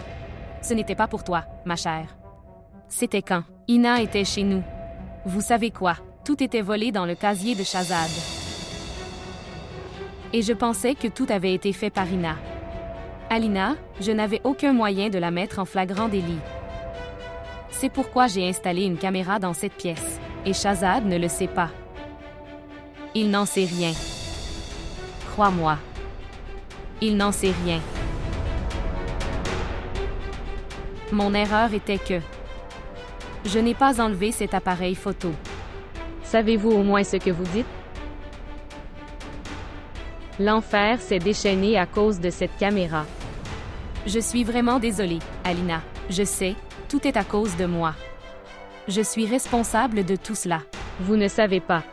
Speaker 4: Ce n'était pas pour toi, ma chère. C'était quand Ina était chez nous. Vous savez quoi? Tout était volé dans le casier de Shahzad. Et je pensais que tout avait été fait par Ina. Alina, je n'avais aucun moyen de la mettre en flagrant délit. C'est pourquoi j'ai installé une caméra dans cette pièce. Et Shahzad ne le sait pas. Il n'en sait rien. Crois-moi. Il n'en sait rien. Mon erreur était que je n'ai pas enlevé cet appareil photo. Savez-vous au moins ce que vous dites? L'enfer s'est déchaîné à cause de cette caméra. Je suis vraiment désolée, Alina. Je sais, tout est à cause de moi. Je suis responsable de tout cela. Vous ne savez pas.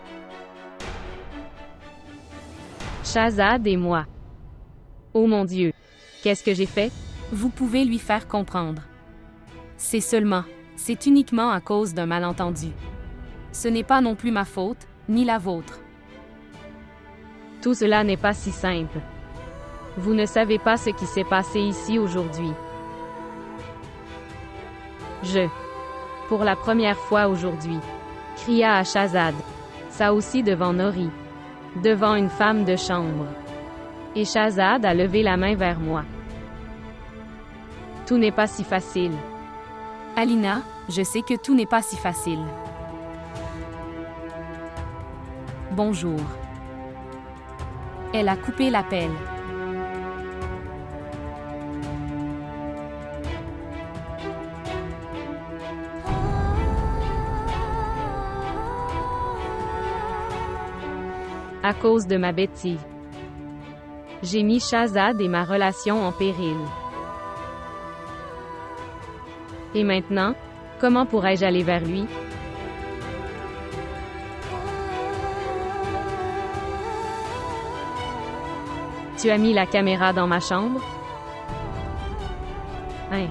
Speaker 4: Shahzad et moi. Oh mon Dieu. Qu'est-ce que j'ai fait? Vous pouvez lui faire comprendre. C'est uniquement à cause d'un malentendu. Ce n'est pas non plus ma faute, ni la vôtre. Tout cela n'est pas si simple. Vous ne savez pas ce qui s'est passé ici aujourd'hui. Pour la première fois aujourd'hui, cria à Shahzad. Ça aussi devant Nori. Devant une femme de chambre. Et Shahzad a levé la main vers moi. Tout n'est pas si facile. Alina, je sais que tout n'est pas si facile. Bonjour. Elle a coupé l'appel. À cause de ma bêtise. J'ai mis Shahzad et ma relation en péril. Et maintenant, comment pourrais-je aller vers lui? Tu as mis la caméra dans ma chambre? Hein?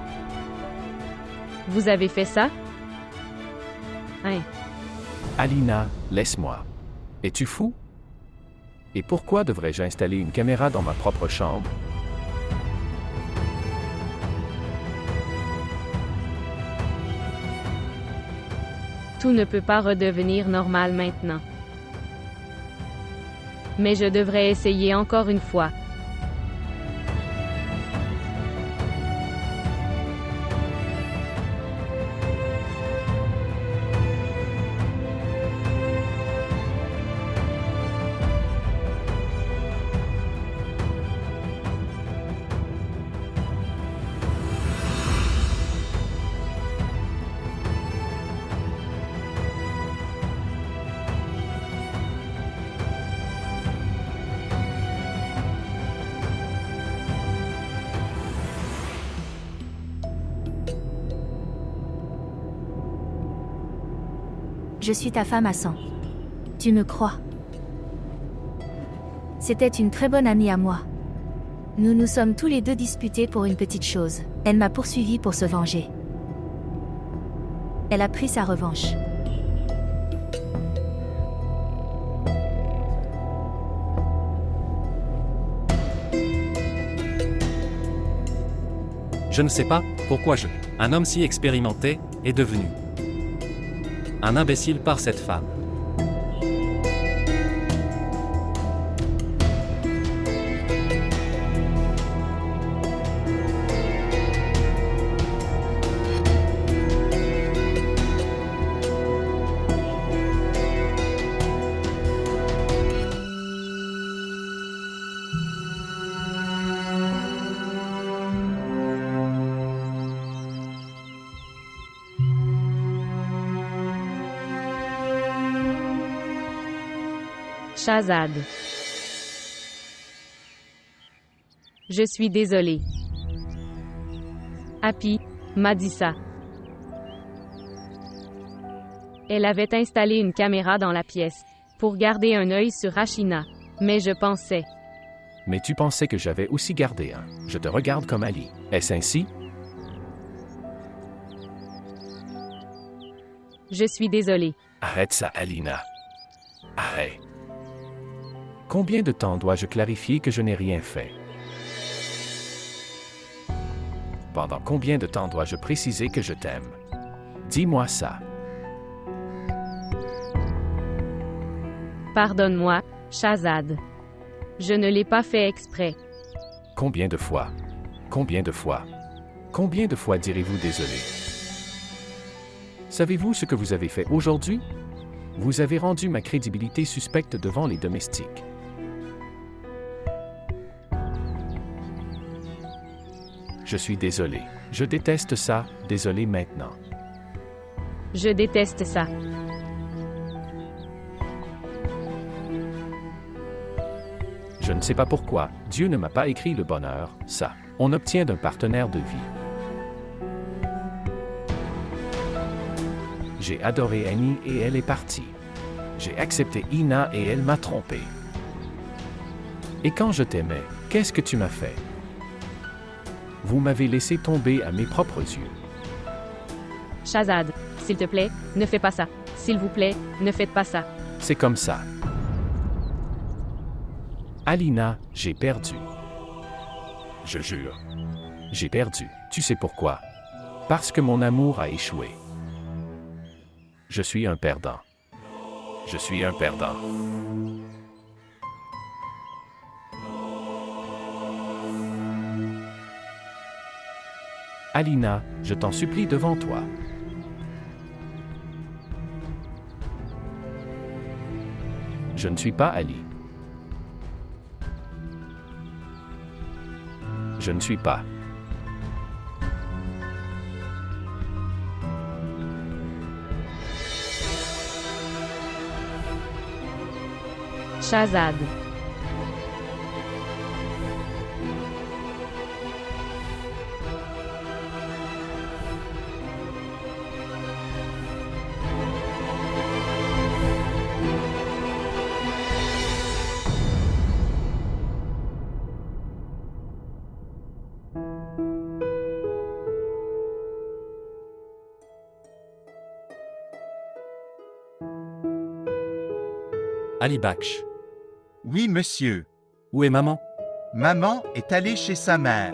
Speaker 4: Vous avez fait ça? Hein?
Speaker 2: Alina, laisse-moi. Es-tu fou? Et pourquoi devrais-je installer une caméra dans ma propre chambre?
Speaker 4: Tout ne peut pas redevenir normal maintenant. Mais je devrais essayer encore une fois.
Speaker 3: Je suis ta femme à sang. Tu me crois? C'était une très bonne amie à moi. Nous nous sommes tous les deux disputés pour une petite chose. Elle m'a poursuivi pour se venger. Elle a pris sa revanche.
Speaker 1: Je ne sais pas pourquoi un homme si expérimenté, est devenu un imbécile par cette femme.
Speaker 4: Shahzad. Je suis désolée. Happy m'a dit ça. Elle avait installé une caméra dans la pièce pour garder un œil sur Ashina. Mais je pensais.
Speaker 2: Mais tu pensais que j'avais aussi gardé un. Je te regarde comme Ali. Est-ce ainsi?
Speaker 4: Je suis désolée.
Speaker 2: Arrête ça, Alina. Arrête. Combien de temps dois-je clarifier que je n'ai rien fait? Pendant combien de temps dois-je préciser que je t'aime? Dis-moi ça.
Speaker 4: Pardonne-moi, Shahzad. Je ne l'ai pas fait exprès.
Speaker 2: Combien de fois? Combien de fois? Combien de fois direz-vous désolé? Savez-vous ce que vous avez fait aujourd'hui? Vous avez rendu ma crédibilité suspecte devant les domestiques. Je suis désolé. Je déteste ça, désolé maintenant.
Speaker 4: Je déteste ça.
Speaker 2: Je ne sais pas pourquoi, Dieu ne m'a pas écrit le bonheur, ça. On obtient d'un partenaire de vie. J'ai adoré Annie et elle est partie. J'ai accepté Ina et elle m'a trompé. Et quand je t'aimais, qu'est-ce que tu m'as fait? Vous m'avez laissé tomber à mes propres yeux.
Speaker 4: Shahzad, s'il te plaît, ne fais pas ça. S'il vous plaît, ne faites pas ça.
Speaker 2: C'est comme ça. Alina, j'ai perdu. Je jure. J'ai perdu. Tu sais pourquoi? Parce que mon amour a échoué. Je suis un perdant. Je suis un perdant. Alina, je t'en supplie devant toi. Je ne suis pas Ali. Je ne suis pas.
Speaker 4: Shahzad.
Speaker 1: Ali Baksh.
Speaker 7: Oui, monsieur.
Speaker 1: Où est maman?
Speaker 7: Maman est allée chez sa mère.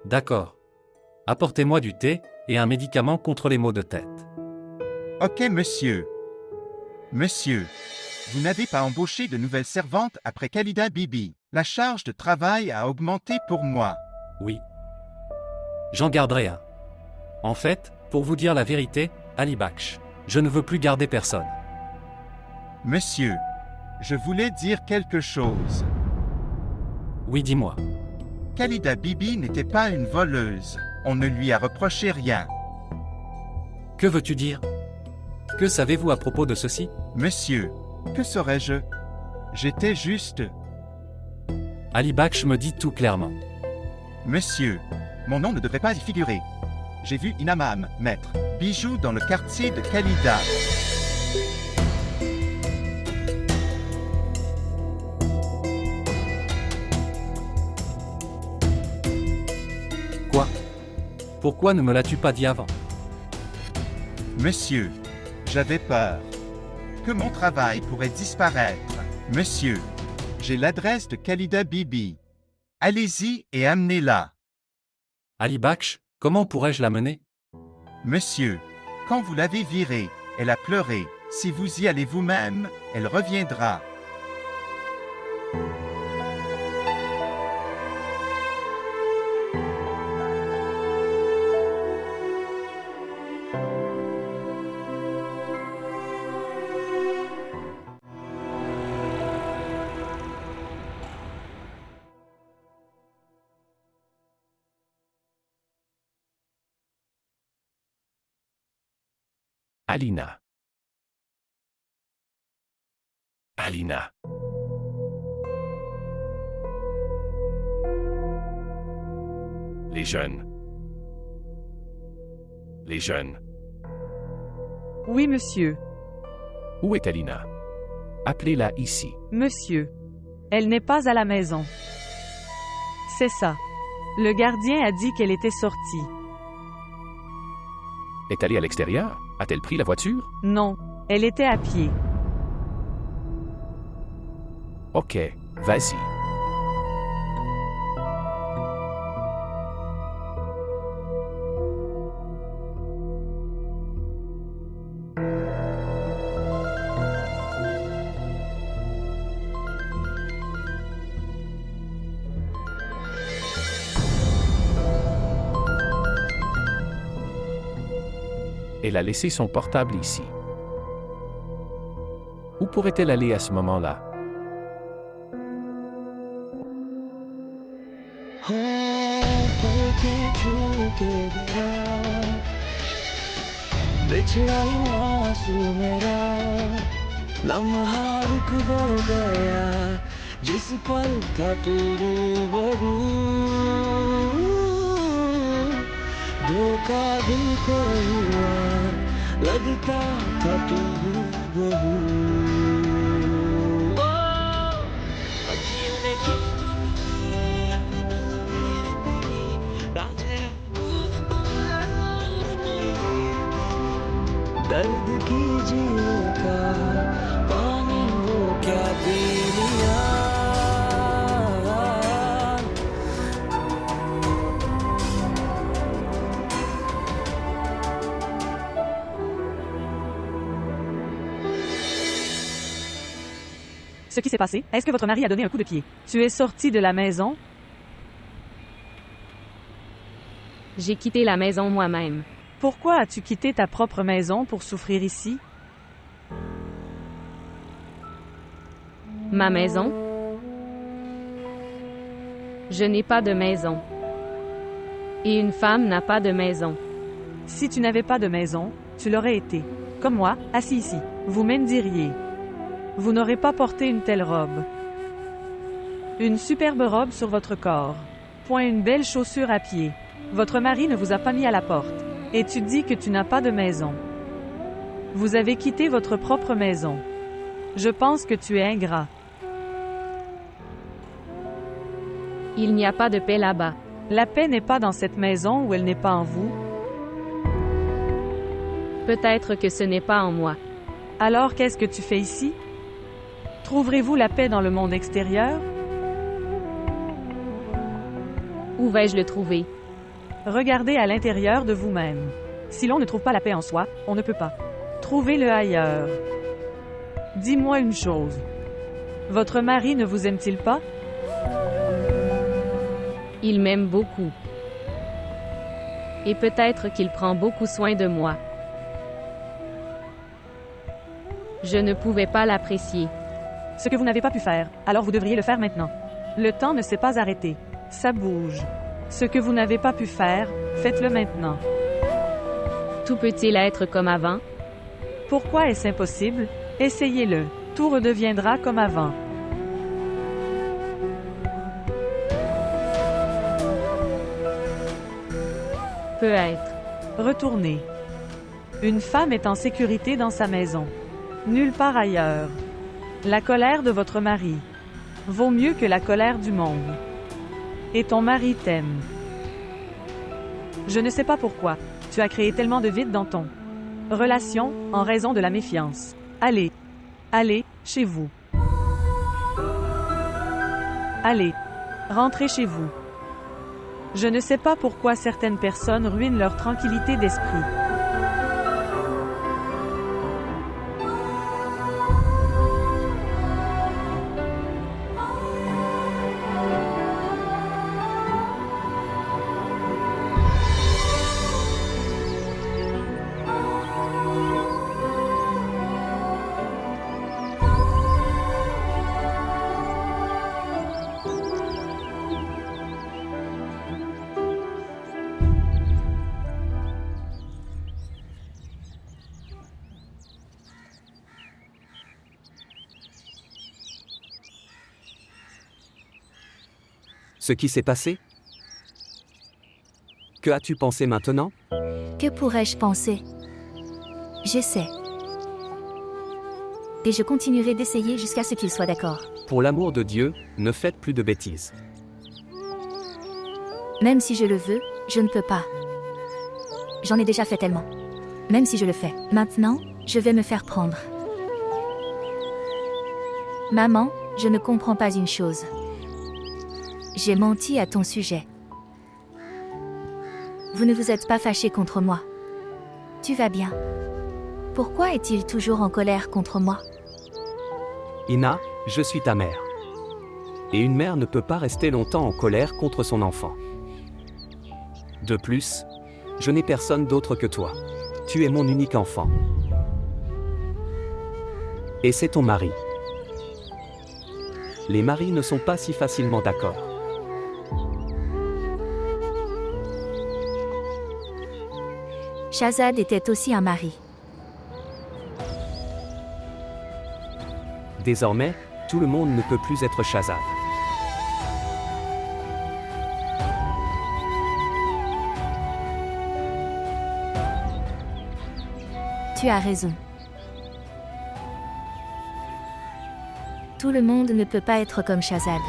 Speaker 1: D'accord. Apportez-moi du thé et un médicament contre les maux de tête.
Speaker 7: Ok, monsieur. Monsieur, vous n'avez pas embauché de nouvelle servante après Khalida Bibi. La charge de travail a augmenté pour moi.
Speaker 1: Oui. J'en garderai un. En fait, pour vous dire la vérité, Ali Baksh, je ne veux plus garder personne.
Speaker 7: Monsieur, je voulais dire quelque chose.
Speaker 1: Oui, dis-moi.
Speaker 7: Khalida Bibi n'était pas une voleuse. On ne lui a reproché rien.
Speaker 1: Que veux-tu dire? Que savez-vous à propos de ceci?
Speaker 7: Monsieur, que saurais-je? J'étais juste...
Speaker 1: Ali Baksh me dit tout clairement.
Speaker 7: Monsieur, mon nom ne devrait pas y figurer. J'ai vu Inamam, maître, bijou dans le quartier de Khalida.
Speaker 1: Quoi? Pourquoi ne me l'as-tu pas dit avant?
Speaker 7: Monsieur, j'avais peur que mon travail pourrait disparaître. Monsieur, j'ai l'adresse de Khalida Bibi. Allez-y et amenez-la.
Speaker 1: Ali Baksh, comment pourrais-je l'amener?
Speaker 7: Monsieur, quand vous l'avez virée, elle a pleuré. Si vous y allez vous-même, elle reviendra.
Speaker 2: Alina. Alina. Les jeunes. Les jeunes.
Speaker 5: Oui, monsieur.
Speaker 2: Où est Alina? Appelez-la ici.
Speaker 5: Monsieur. Elle n'est pas à la maison. C'est ça. Le gardien a dit qu'elle était sortie.
Speaker 2: Est allée à l'extérieur? A-t-elle pris la voiture?
Speaker 5: Non, elle était à pied.
Speaker 2: Ok, vas-y. Elle a laissé son portable ici. Où pourrait-elle aller à ce moment-là?
Speaker 8: बिछड़ा आंसू मेरा लम्हा रुक गया जिस पल था तू रूबरू धोखा दिल को हुआ लगता था तू रूबरू जीने की दर्द की झील का पानी वो क्या पी लिया
Speaker 5: Ce qui s'est passé, est-ce que votre mari a donné un coup de pied? Tu es sorti de la maison?
Speaker 4: J'ai quitté la maison moi-même.
Speaker 5: Pourquoi as-tu quitté ta propre maison pour souffrir ici?
Speaker 4: Ma maison? Je n'ai pas de maison. Et une femme n'a pas de maison.
Speaker 5: Si tu n'avais pas de maison, tu l'aurais été. Comme moi, assis ici. Vous mendiriez. Vous n'aurez pas porté une telle robe. Une superbe robe sur votre corps. Point une belle chaussure à pied. Votre mari ne vous a pas mis à la porte. Et tu dis que tu n'as pas de maison. Vous avez quitté votre propre maison. Je pense que tu es ingrat.
Speaker 4: Il n'y a pas de paix là-bas.
Speaker 5: La paix n'est pas dans cette maison ou elle n'est pas en vous.
Speaker 4: Peut-être que ce n'est pas en moi.
Speaker 5: Alors qu'est-ce que tu fais ici? Trouverez-vous la paix dans le monde extérieur?
Speaker 4: Où vais-je le trouver?
Speaker 5: Regardez à l'intérieur de vous-même. Si l'on ne trouve pas la paix en soi, on ne peut pas. Trouvez-le ailleurs. Dis-moi une chose. Votre mari ne vous aime-t-il pas?
Speaker 4: Il m'aime beaucoup. Et peut-être qu'il prend beaucoup soin de moi. Je ne pouvais pas l'apprécier.
Speaker 5: Ce que vous n'avez pas pu faire, alors vous devriez le faire maintenant. Le temps ne s'est pas arrêté. Ça bouge. Ce que vous n'avez pas pu faire, faites-le maintenant.
Speaker 4: Tout peut-il être comme avant?
Speaker 5: Pourquoi est-ce impossible? Essayez-le. Tout redeviendra comme avant.
Speaker 4: Peut-être.
Speaker 5: Retournez. Une femme est en sécurité dans sa maison. Nulle part ailleurs. La colère de votre mari vaut mieux que la colère du monde. Et ton mari t'aime. Je ne sais pas pourquoi. Tu as créé tellement de vide dans ton relation en raison de la méfiance. Allez. Allez, chez vous. Allez. Rentrez chez vous. Je ne sais pas pourquoi certaines personnes ruinent leur tranquillité d'esprit.
Speaker 9: Ce qui s'est passé? Que as-tu pensé maintenant?
Speaker 3: Que pourrais-je penser? J'essaie. Et je continuerai d'essayer jusqu'à ce qu'il soit d'accord.
Speaker 9: Pour l'amour de Dieu, ne faites plus de bêtises.
Speaker 3: Même si je le veux, je ne peux pas. J'en ai déjà fait tellement. Même si je le fais. Maintenant, je vais me faire prendre. Maman, je ne comprends pas une chose. J'ai menti à ton sujet. Vous ne vous êtes pas fâché contre moi. Tu vas bien. Pourquoi est-il toujours en colère contre moi?
Speaker 9: Ina, je suis ta mère. Et une mère ne peut pas rester longtemps en colère contre son enfant. De plus, je n'ai personne d'autre que toi. Tu es mon unique enfant. Et c'est ton mari. Les maris ne sont pas si facilement d'accord.
Speaker 3: Shahzad était aussi un mari.
Speaker 9: Désormais, tout le monde ne peut plus être Shahzad.
Speaker 3: Tu as raison. Tout le monde ne peut pas être comme Shahzad.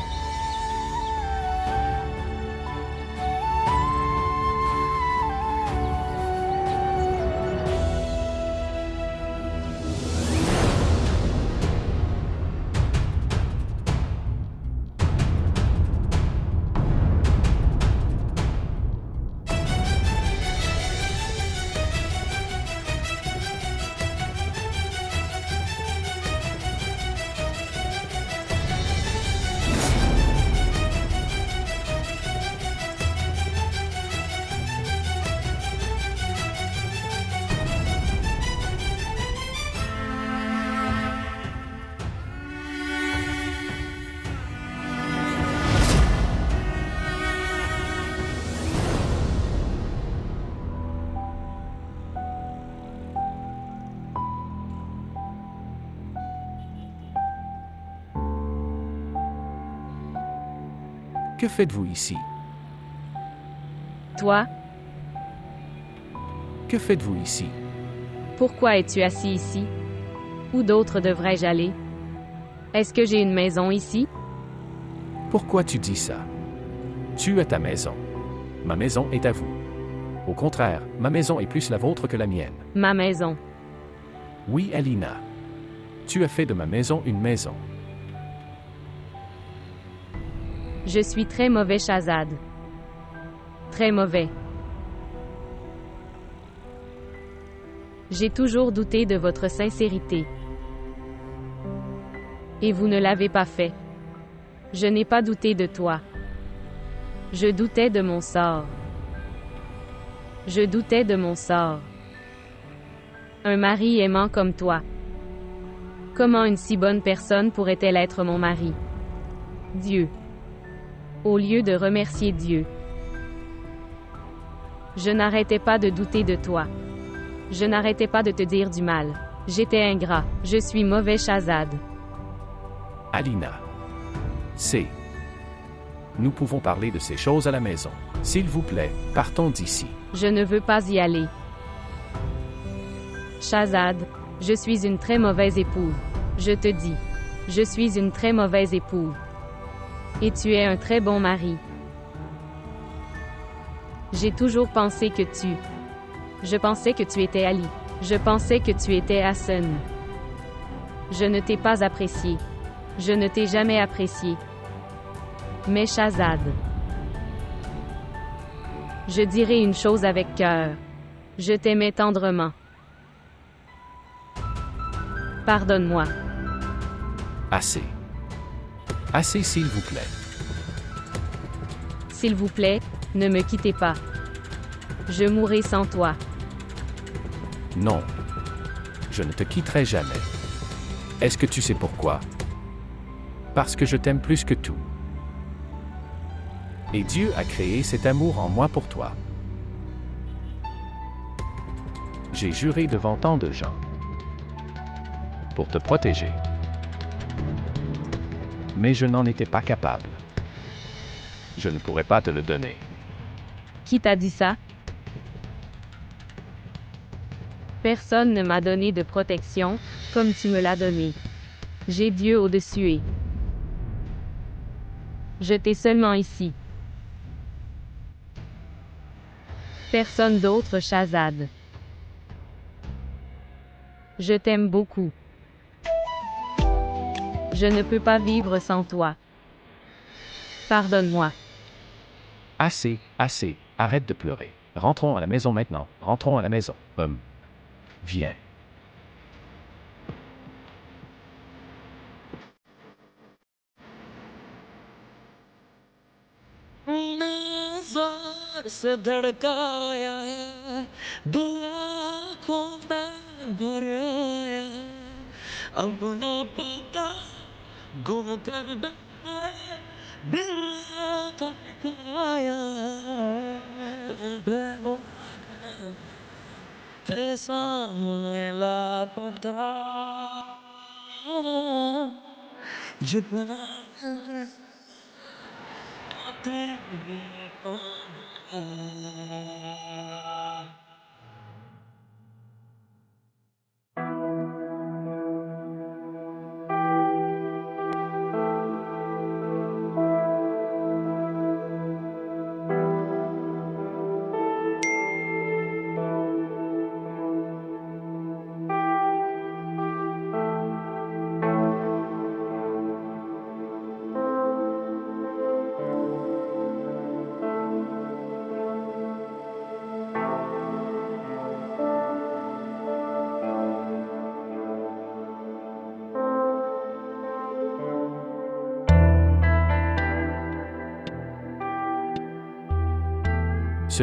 Speaker 2: Que faites-vous ici?
Speaker 4: Toi,
Speaker 2: Que faites-vous ici?
Speaker 4: pourquoi es-tu assis ici? Où d'autre devrais-je aller? Est-ce que j'ai une maison ici?
Speaker 2: Pourquoi tu dis ça? Tu as ta maison. Ma maison est à vous. Au contraire, ma maison est plus la vôtre que la mienne.
Speaker 4: Ma maison.
Speaker 2: Oui, Alina. Tu as fait de ma maison une maison.
Speaker 4: Je suis très mauvais, Shahzad. Très mauvais. J'ai toujours douté de votre sincérité. Et vous ne l'avez pas fait. Je n'ai pas douté de toi. Je doutais de mon sort. Je doutais de mon sort. Un mari aimant comme toi. Comment une si bonne personne pourrait-elle être mon mari? Dieu. Au lieu de remercier Dieu. Je n'arrêtais pas de douter de toi. Je n'arrêtais pas de te dire du mal. J'étais ingrat. Je suis mauvais, Shahzad.
Speaker 2: Alina. C'est. Nous pouvons parler de ces choses à la maison. S'il vous plaît, partons d'ici.
Speaker 4: Je ne veux pas y aller. Shahzad, je suis une très mauvaise épouse. Je te dis. Je suis une très mauvaise épouse. Et tu es un très bon mari. J'ai toujours pensé que tu... Je pensais que tu étais Ali. Je pensais que tu étais Hassan. Je ne t'ai pas apprécié. Je ne t'ai jamais apprécié. Mais Shahzad... Je dirai une chose avec cœur. Je t'aimais tendrement. Pardonne-moi.
Speaker 2: Assez. Assez, s'il vous plaît.
Speaker 4: S'il vous plaît, ne me quittez pas. Je mourrai sans toi.
Speaker 2: Non. Je ne te quitterai jamais. Est-ce que tu sais pourquoi? Parce que je t'aime plus que tout. Et Dieu a créé cet amour en moi pour toi. J'ai juré devant tant de gens. Pour te protéger. Mais je n'en étais pas capable. Je ne pourrais pas te le donner.
Speaker 4: Qui t'a dit ça? Personne ne m'a donné de protection, comme tu me l'as donné. J'ai Dieu au-dessus et... Je t'ai seulement ici. Personne d'autre, Shahzad. Je t'aime beaucoup. Je ne peux pas vivre sans toi. Pardonne-moi.
Speaker 2: Assez, assez. Arrête de pleurer. Rentrons à la maison maintenant. Rentrons à la maison. Viens.
Speaker 8: जोर से धड़काया है, दुआ को मैं भराया, अपना पता घूमकर सामने लापता जितना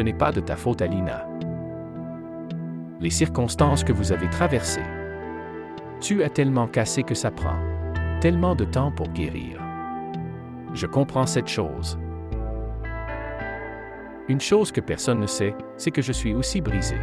Speaker 2: Ce n'est pas de ta faute, Alina. Les circonstances que vous avez traversées. Tu as tellement cassé que ça prend tellement de temps pour guérir. Je comprends cette chose. Une chose que personne ne sait, c'est que je suis aussi brisé.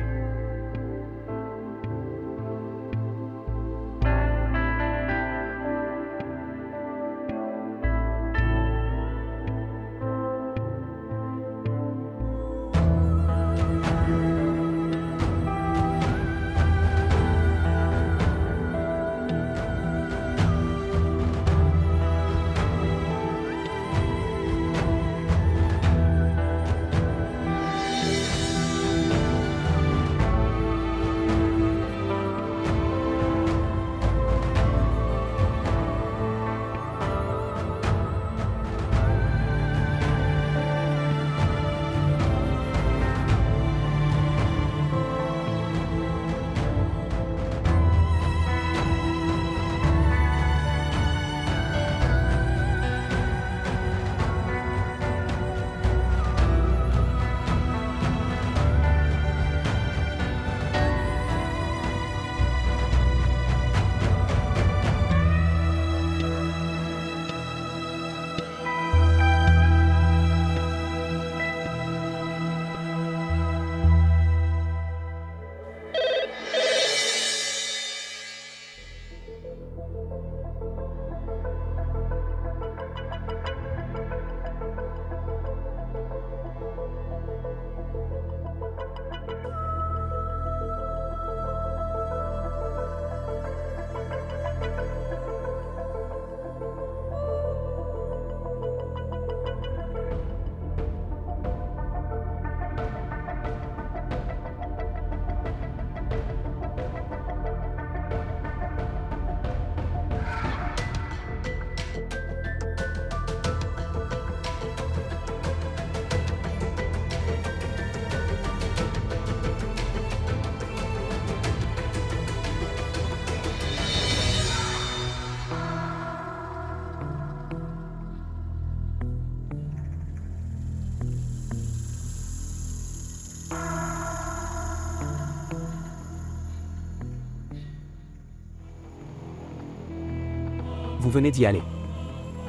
Speaker 9: Vous venez d'y aller.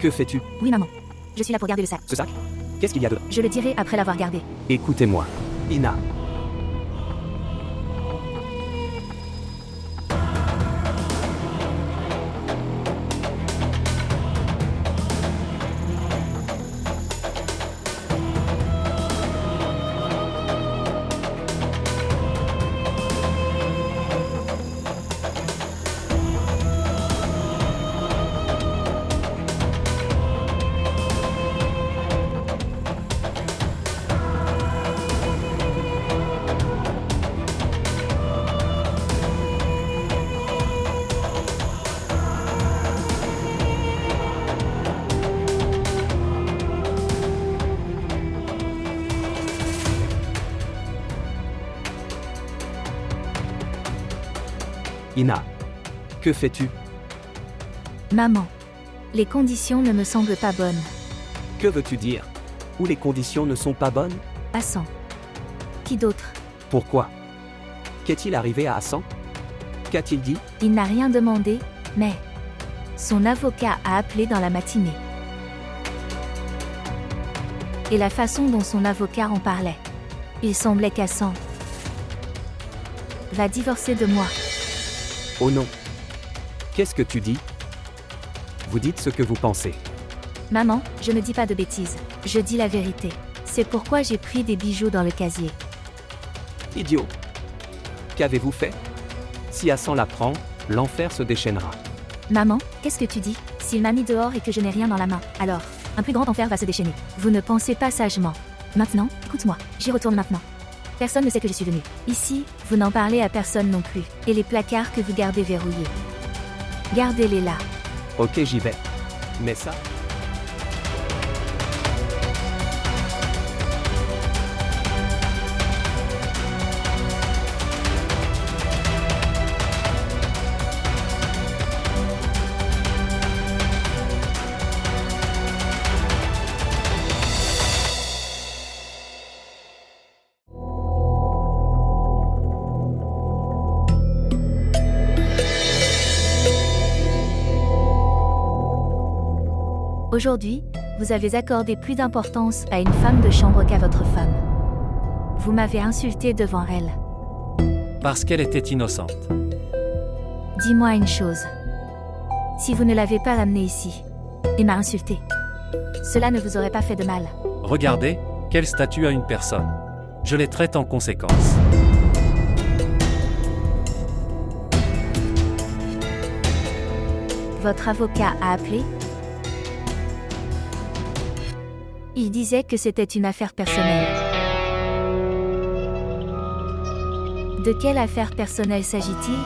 Speaker 9: Que fais-tu?
Speaker 3: Oui, maman. Je suis là pour garder le sac.
Speaker 9: Ce sac? Qu'est-ce qu'il y a dedans?
Speaker 3: Je le dirai après l'avoir gardé.
Speaker 9: Écoutez-moi. Ina. Ina. Que fais-tu?
Speaker 3: Maman. Les conditions ne me semblent pas bonnes.
Speaker 9: Que veux-tu dire? Où les conditions ne sont pas bonnes?
Speaker 3: Hassan. Qui d'autre?
Speaker 9: Pourquoi? Qu'est-il arrivé à Hassan? Qu'a-t-il dit?
Speaker 3: Il n'a rien demandé, Mais son avocat a appelé dans la matinée. Et la façon dont son avocat en parlait, il semblait cassant. Va divorcer de moi.
Speaker 9: Oh non. Qu'est-ce que tu dis? Vous dites ce que vous pensez.
Speaker 3: Maman, je ne dis pas de bêtises. Je dis la vérité. C'est pourquoi j'ai pris des bijoux dans le casier.
Speaker 9: Idiot. Qu'avez-vous fait? Si Hassan l'apprend, l'enfer se déchaînera.
Speaker 3: Maman, qu'est-ce que tu dis? S'il m'a mis dehors et que je n'ai rien dans la main, alors, un plus grand enfer va se déchaîner. Vous ne pensez pas sagement. Maintenant, écoute-moi, j'y retourne maintenant. Personne ne sait que je suis venue. Ici, vous n'en parlez à personne non plus. Et les placards que vous gardez verrouillés, gardez-les là.
Speaker 9: Ok, j'y vais. Mais ça...
Speaker 3: Aujourd'hui, vous avez accordé plus d'importance à une femme de chambre qu'à votre femme. Vous m'avez insulté devant elle.
Speaker 1: Parce qu'elle était innocente.
Speaker 3: Dis-moi une chose. Si vous ne l'avez pas amenée ici, et m'a insulté, cela ne vous aurait pas fait de mal.
Speaker 1: Regardez, quel statut a une personne. Je les traite en conséquence.
Speaker 3: Votre avocat a appelé? Il disait que c'était une affaire personnelle. De quelle affaire personnelle s'agit-il?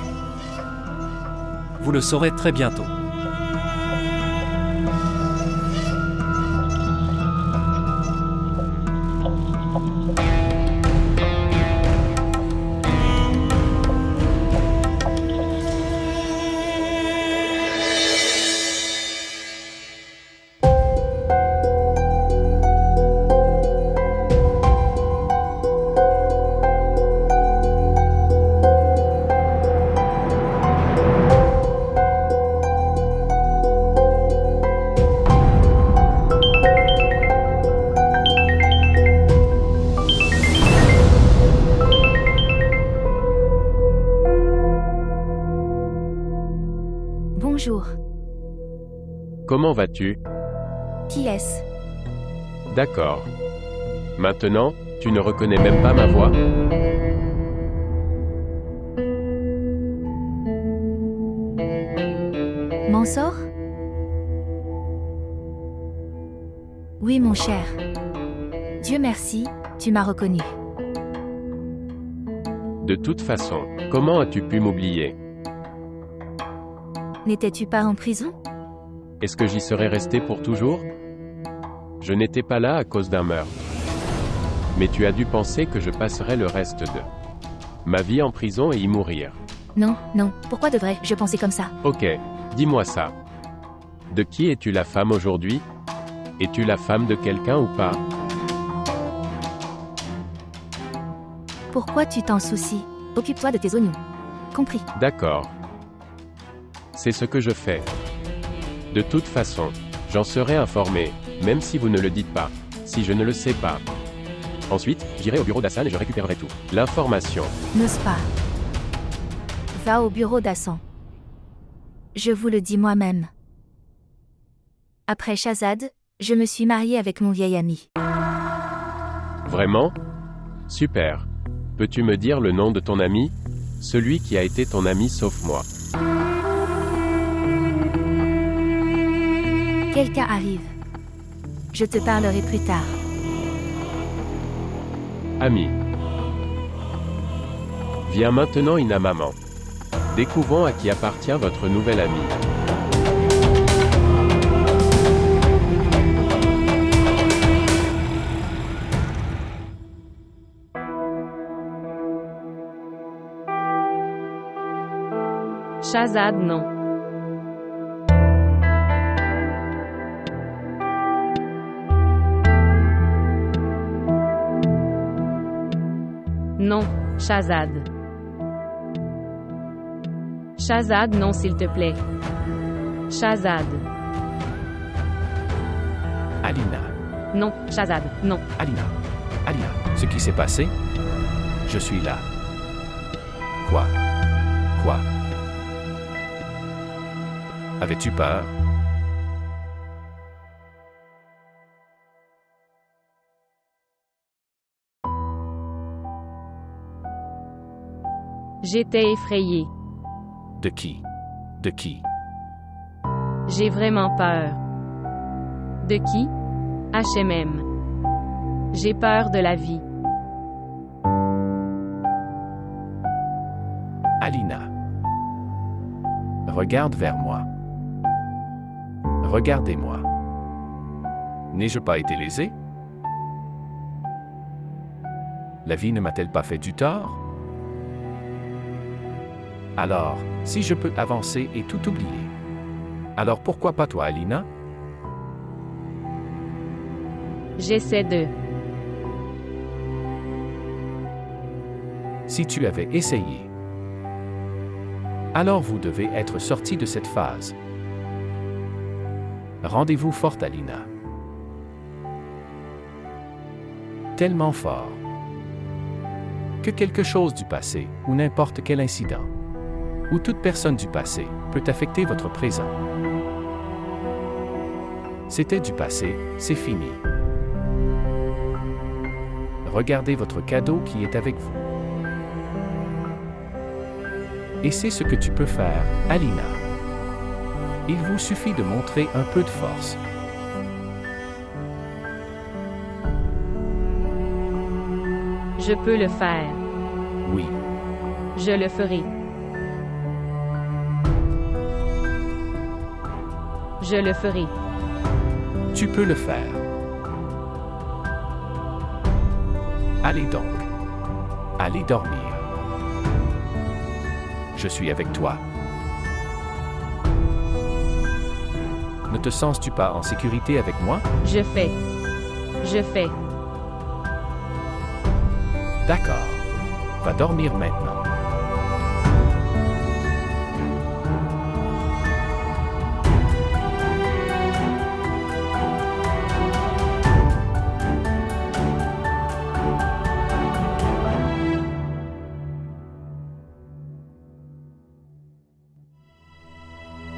Speaker 1: Vous le saurez très bientôt.
Speaker 3: Bonjour.
Speaker 10: Comment vas-tu?
Speaker 3: Qui est-ce?
Speaker 10: D'accord. Maintenant, tu ne reconnais même pas ma voix?
Speaker 3: Mansour? Oui, mon cher. Dieu merci, tu m'as reconnu.
Speaker 10: De toute façon, comment as-tu pu m'oublier?
Speaker 3: N'étais-tu pas en prison?
Speaker 10: Est-ce que j'y serais resté pour toujours? Je n'étais pas là à cause d'un meurtre. Mais tu as dû penser que je passerais le reste de ma vie en prison et y mourir.
Speaker 3: Non, non, pourquoi devrais-je penser comme ça?
Speaker 10: Ok, dis-moi ça. De qui es-tu la femme aujourd'hui? Es-tu la femme de quelqu'un ou pas?
Speaker 3: Pourquoi tu t'en soucies? Occupe-toi de tes oignons. Compris.
Speaker 10: D'accord. C'est ce que je fais. De toute façon, j'en serai informé, même si vous ne le dites pas, si je ne le sais pas. Ensuite, j'irai au bureau d'Hassan et je récupérerai tout. L'information.
Speaker 3: N'ose pas. Va au bureau d'Hassan. Je vous le dis moi-même. Après Shahzad, je me suis mariée avec mon vieil ami.
Speaker 10: Vraiment? Super. Peux-tu me dire le nom de ton ami? Celui qui a été ton ami sauf moi.
Speaker 3: Quelqu'un arrive. Je te parlerai plus tard.
Speaker 10: Ami. Viens maintenant Ina maman. Découvrons à qui appartient votre nouvel ami.
Speaker 4: Shahzad, non. Non, Shahzad. Shahzad, non s'il te plaît. Shahzad.
Speaker 2: Alina,
Speaker 4: Non, Shahzad, non.
Speaker 2: Alina, Alina, ce qui s'est passé? Je suis là. Quoi? Quoi? Avais-tu peur?
Speaker 4: J'étais effrayée.
Speaker 2: De qui? De qui?
Speaker 4: J'ai vraiment peur. De qui? HMM. J'ai peur de la vie.
Speaker 2: Alina. Regarde vers moi. Regardez-moi. N'ai-je pas été lésé? La vie ne m'a-t-elle pas fait du tort? Alors, si je peux avancer et tout oublier, alors pourquoi pas toi, Alina?
Speaker 4: J'essaie de.
Speaker 2: Si tu avais essayé, alors vous devez être sorti de cette phase. Rendez-vous forte, Alina. Tellement fort que quelque chose du passé, ou n'importe quel incident, ou toute personne du passé, peut affecter votre présent. C'était du passé, c'est fini. Regardez votre cadeau qui est avec vous. Et c'est ce que tu peux faire, Alina. Il vous suffit de montrer un peu de force.
Speaker 4: Je peux le faire.
Speaker 2: Oui,
Speaker 4: Je le ferai. Je le ferai.
Speaker 2: tu peux le faire. Allez donc. Allez dormir. Je suis avec toi. Ne te sens-tu pas en sécurité avec moi?
Speaker 4: Je fais. Je fais.
Speaker 2: D'accord. Va dormir maintenant.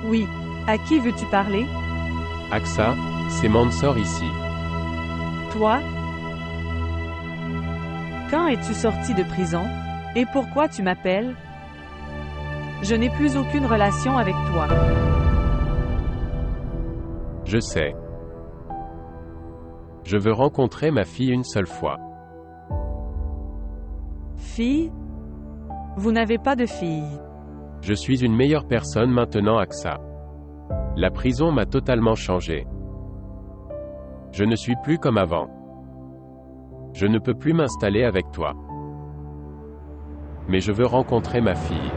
Speaker 5: Oui. À qui veux-tu parler?
Speaker 10: Aksa, c'est Mansour ici.
Speaker 5: Toi? Quand es-tu sorti de prison? Et pourquoi tu m'appelles? Je n'ai plus aucune relation avec toi.
Speaker 10: Je sais. Je veux rencontrer ma fille une seule fois.
Speaker 5: Fille? Vous n'avez pas de fille.
Speaker 10: Je suis une meilleure personne maintenant, Aksa. La prison m'a totalement changé. Je ne suis plus comme avant. Je ne peux plus m'installer avec toi. Mais je veux rencontrer ma fille.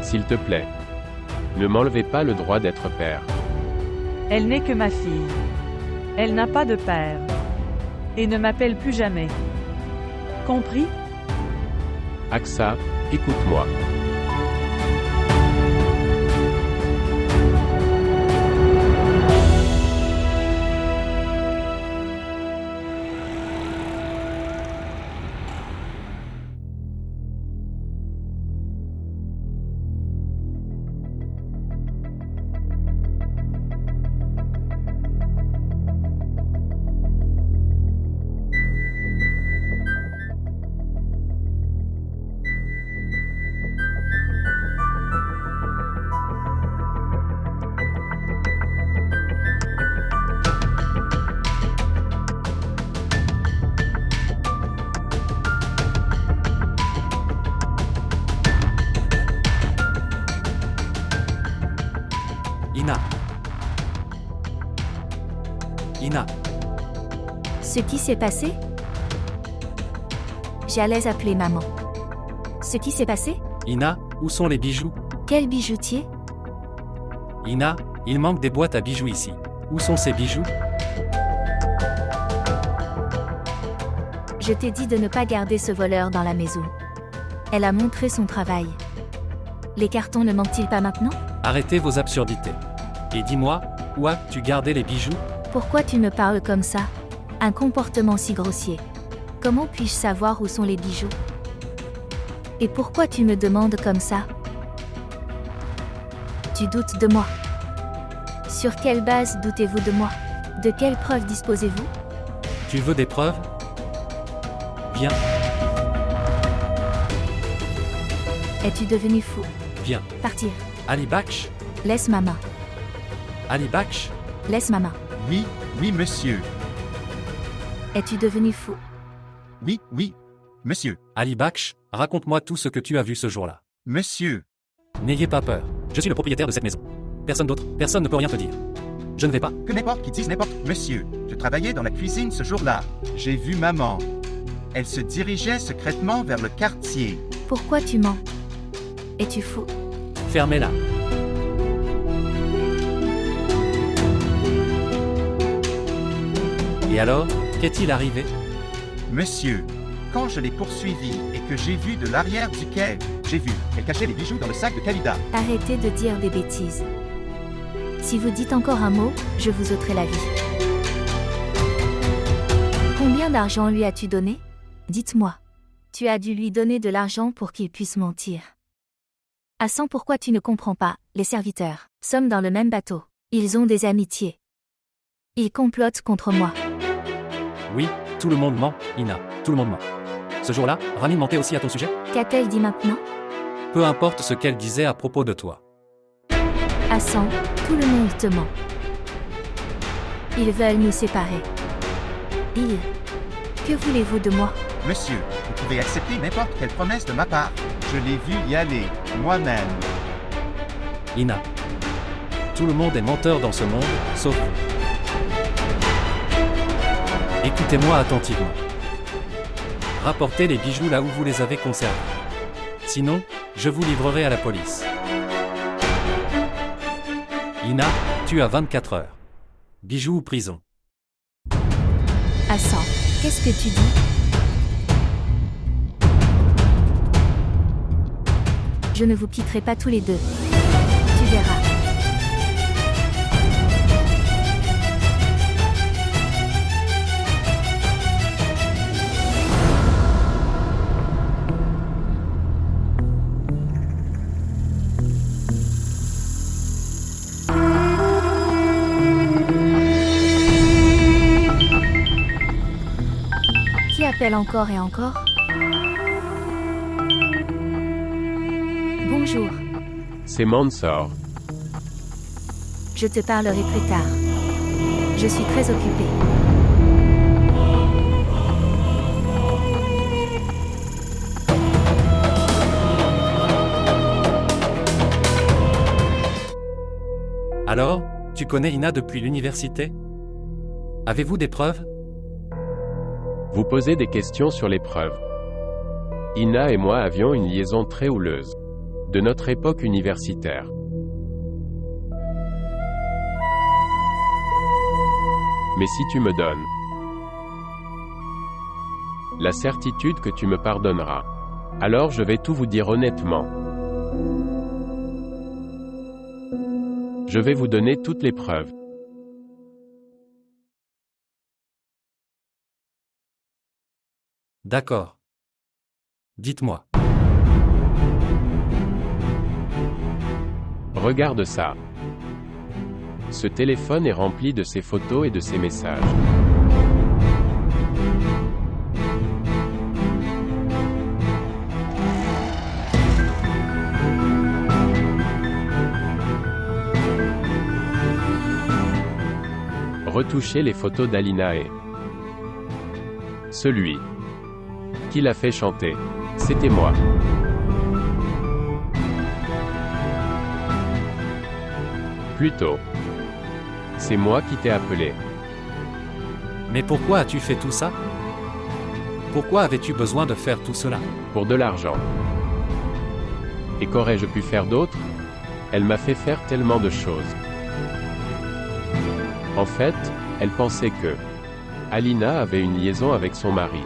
Speaker 10: S'il te plaît, ne m'enlevez pas le droit d'être père.
Speaker 5: Elle n'est que ma fille. Elle n'a pas de père. Et ne m'appelle plus jamais. Compris?
Speaker 10: Aksa, écoute-moi.
Speaker 1: Ina. Ina.
Speaker 3: Ce qui s'est passé? J'allais appeler maman. Ce qui s'est passé?
Speaker 1: Ina, où sont les bijoux?
Speaker 3: Quel bijoutier?
Speaker 1: Ina, il manque des boîtes à bijoux ici. Où sont ces bijoux?
Speaker 3: Je t'ai dit de ne pas garder ce voleur dans la maison. Elle a montré son travail. Les cartons ne mentent-ils pas maintenant?
Speaker 1: Arrêtez vos absurdités. Et dis-moi, où as-tu gardé les bijoux?
Speaker 3: Pourquoi tu me parles comme ça? Un comportement si grossier. Comment puis-je savoir où sont les bijoux? Et pourquoi tu me demandes comme ça? Tu doutes de moi. Sur quelle base doutez-vous de moi? De quelles preuves disposez-vous?
Speaker 1: Tu veux des preuves? Viens,
Speaker 3: Es-tu devenu fou?
Speaker 1: viens.
Speaker 3: Partir.
Speaker 1: Ali Baksh?
Speaker 3: Laisse ma main.
Speaker 1: Ali Baksh?
Speaker 3: Laisse ma main.
Speaker 7: Oui, oui, monsieur.
Speaker 3: Es-tu devenu fou?
Speaker 7: Oui, oui, monsieur.
Speaker 1: Ali Baksh, raconte-moi tout ce que tu as vu ce jour-là.
Speaker 7: Monsieur.
Speaker 1: N'ayez pas peur. Je suis le propriétaire de cette maison. Personne d'autre, personne ne peut rien te dire. Je ne vais pas.
Speaker 7: Que n'importe qui dise n'importe. Monsieur, je travaillais dans la cuisine ce jour-là. J'ai vu maman. Elle se dirigeait secrètement vers le quartier.
Speaker 3: Pourquoi tu mens? Es-tu fou?
Speaker 1: Fermez-la. Et alors, qu'est-il arrivé?
Speaker 7: Monsieur, quand je l'ai poursuivie et que j'ai vu de l'arrière du quai, j'ai vu qu'elle cachait les bijoux dans le sac de Khalida.
Speaker 3: Arrêtez de dire des bêtises. Si vous dites encore un mot, je vous ôterai la vie. Combien d'argent lui as-tu donné? Dites-moi. Tu as dû lui donner de l'argent pour qu'il puisse mentir. Hassan, pourquoi tu ne comprends pas? Les serviteurs sommes dans le même bateau. Ils ont des amitiés. Ils complotent contre moi.
Speaker 1: Oui, tout le monde ment, Ina, tout le monde ment. Ce jour-là, Rami mentait aussi à ton sujet?
Speaker 3: Qu'a-t-elle dit maintenant?
Speaker 1: Peu importe ce qu'elle disait à propos de toi.
Speaker 3: Hassan, tout le monde te ment. Ils veulent nous séparer. Que voulez-vous de moi?
Speaker 7: Monsieur, vous pouvez accepter n'importe quelle promesse de ma part. Je l'ai vu y aller, moi-même.
Speaker 1: Ina. Tout le monde est menteur dans ce monde, sauf vous. Écoutez-moi attentivement. Rapportez les bijoux là où vous les avez conservés. Sinon, je vous livrerai à la police. Ina, tu as 24 heures. Bijoux ou prison?
Speaker 3: Hassan, qu'est-ce que tu dis? Je ne vous quitterai pas tous les deux. Tu verras. Qui appelle encore et encore? Bonjour.
Speaker 10: C'est Mansour.
Speaker 3: Je te parlerai plus tard. Je suis très occupée.
Speaker 1: Alors, tu connais Ina depuis l'université? Avez-vous des preuves?
Speaker 10: Vous posez des questions sur les preuves. Ina et moi avions une liaison très houleuse. De notre époque universitaire. Mais si tu me donnes la certitude que tu me pardonneras, alors je vais tout vous dire honnêtement. Je vais vous donner toutes les preuves.
Speaker 1: D'accord. Dites-moi.
Speaker 10: Regarde ça. Ce téléphone est rempli de ses photos et de ses messages. Retouchez les photos d'Alina et celui qui l'a fait chanter, c'était moi. Plutôt. C'est moi qui t'ai appelé.
Speaker 1: Mais pourquoi as-tu fait tout ça? Pourquoi avais-tu besoin de faire tout cela?
Speaker 10: Pour de l'argent. Et qu'aurais-je pu faire d'autre? Elle m'a fait faire tellement de choses. En fait, elle pensait que Alina avait une liaison avec son mari.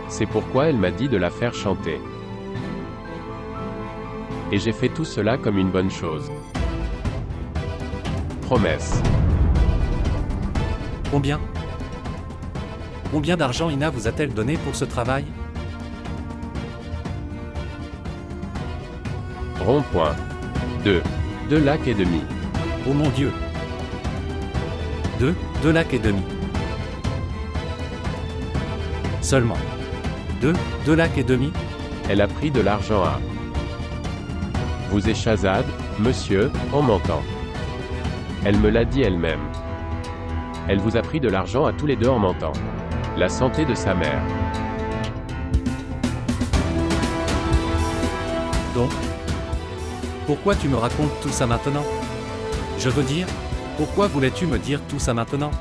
Speaker 10: C'est pourquoi elle m'a dit de la faire chanter. Et j'ai fait tout cela comme une bonne chose. Promesse.
Speaker 1: Combien d'argent Ina vous a-t-elle donné pour ce travail?
Speaker 10: Rond-point. 2 lacs et demi.
Speaker 1: Oh mon Dieu! 2 lacs et demi. Seulement. 2 lacs et demi?
Speaker 10: Elle a pris de l'argent à vous et Shahzad, monsieur, en mentant. Elle me l'a dit elle-même. Elle vous a pris de l'argent à tous les deux en mentant. La santé de sa mère.
Speaker 1: Donc, pourquoi tu me racontes tout ça maintenant? Je veux dire, pourquoi voulais-tu me dire tout ça maintenant?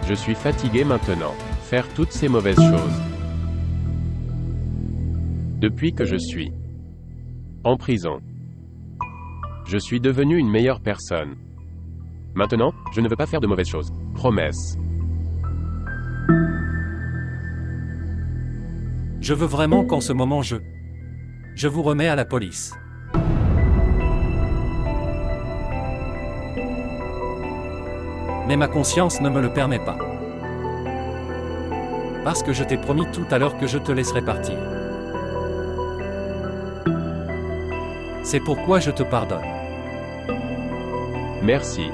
Speaker 10: Je suis fatigué maintenant. Faire toutes ces mauvaises choses. Depuis que je suis en prison. Je suis devenu une meilleure personne. Maintenant, je ne veux pas faire de mauvaises choses. Promesse.
Speaker 1: Je veux vraiment qu'en ce moment je vous remets à la police. Mais ma conscience ne me le permet pas. Parce que je t'ai promis tout à l'heure que je te laisserai partir. C'est pourquoi je te pardonne.
Speaker 10: Merci.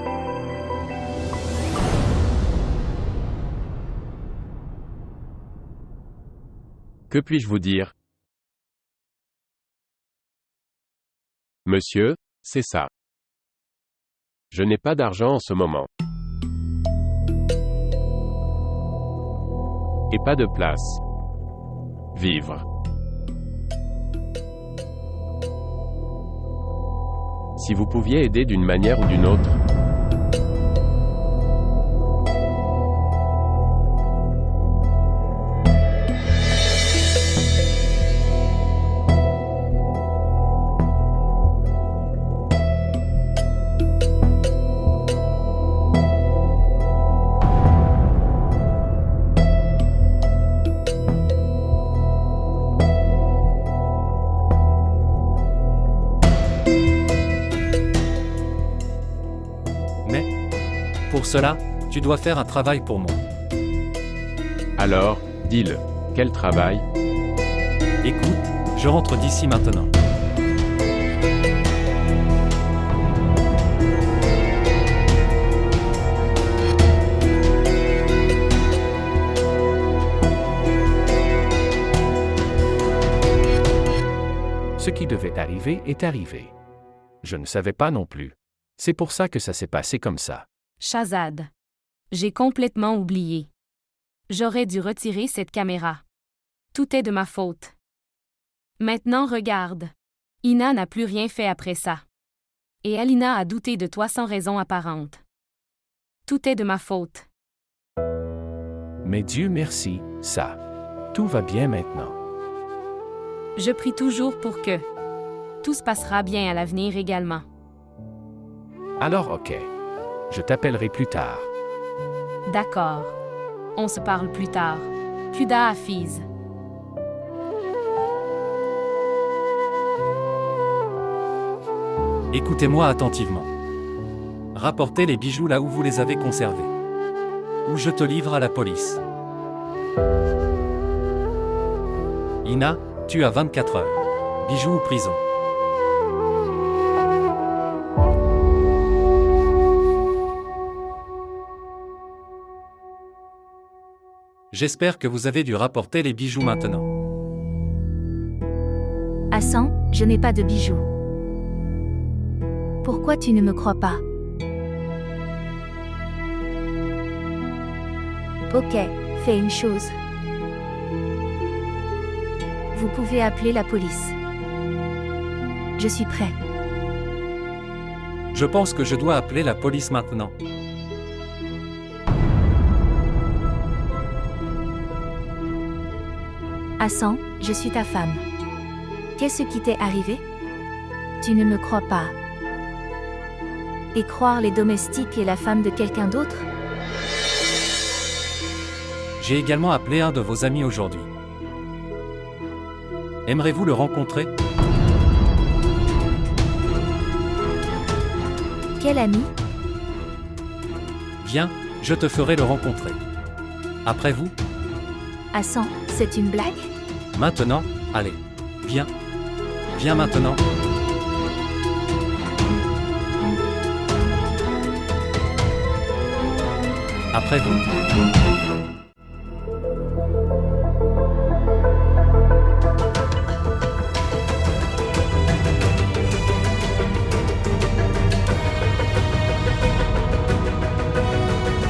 Speaker 10: Que puis-je vous dire? Monsieur, c'est ça. Je n'ai pas d'argent en ce moment. Et pas de place. Vivre. Si vous pouviez aider d'une manière ou d'une autre.
Speaker 1: Pour cela, tu dois faire un travail pour moi.
Speaker 10: Alors, dis-le. Quel travail?
Speaker 1: Écoute, je rentre d'ici maintenant.
Speaker 2: Ce qui devait arriver est arrivé. Je ne savais pas non plus. C'est pour ça que ça s'est passé comme ça.
Speaker 4: Shahzad. J'ai complètement oublié. J'aurais dû retirer cette caméra. Tout est de ma faute. Maintenant regarde. Ina n'a plus rien fait après ça. Et Alina a douté de toi sans raison apparente. Tout est de ma faute.
Speaker 2: Mais Dieu merci, ça. Tout va bien maintenant.
Speaker 4: Je prie toujours pour que tout se passera bien à l'avenir également.
Speaker 2: Alors ok. Je t'appellerai plus tard.
Speaker 4: D'accord. On se parle plus tard. Kuda Hafiz.
Speaker 1: Écoutez-moi attentivement. Rapportez les bijoux là où vous les avez conservés. Ou je te livre à la police. Ina, tu as 24 heures. Bijoux ou prison. J'espère que vous avez dû rapporter les bijoux maintenant.
Speaker 3: Hassan, je n'ai pas de bijoux. Pourquoi tu ne me crois pas? Ok, fais une chose. Vous pouvez appeler la police. Je suis prêt.
Speaker 1: Je pense que je dois appeler la police maintenant.
Speaker 3: Hassan, je suis ta femme. Qu'est-ce qui t'est arrivé? Tu ne me crois pas. Et croire les domestiques et la femme de quelqu'un d'autre?
Speaker 1: J'ai également appelé un de vos amis aujourd'hui. Aimerez-vous le rencontrer?
Speaker 3: Quel ami?
Speaker 1: Viens, je te ferai le rencontrer. Après vous?
Speaker 3: Hassan, c'est une blague?
Speaker 1: Maintenant? Allez, viens. Viens maintenant. Après vous?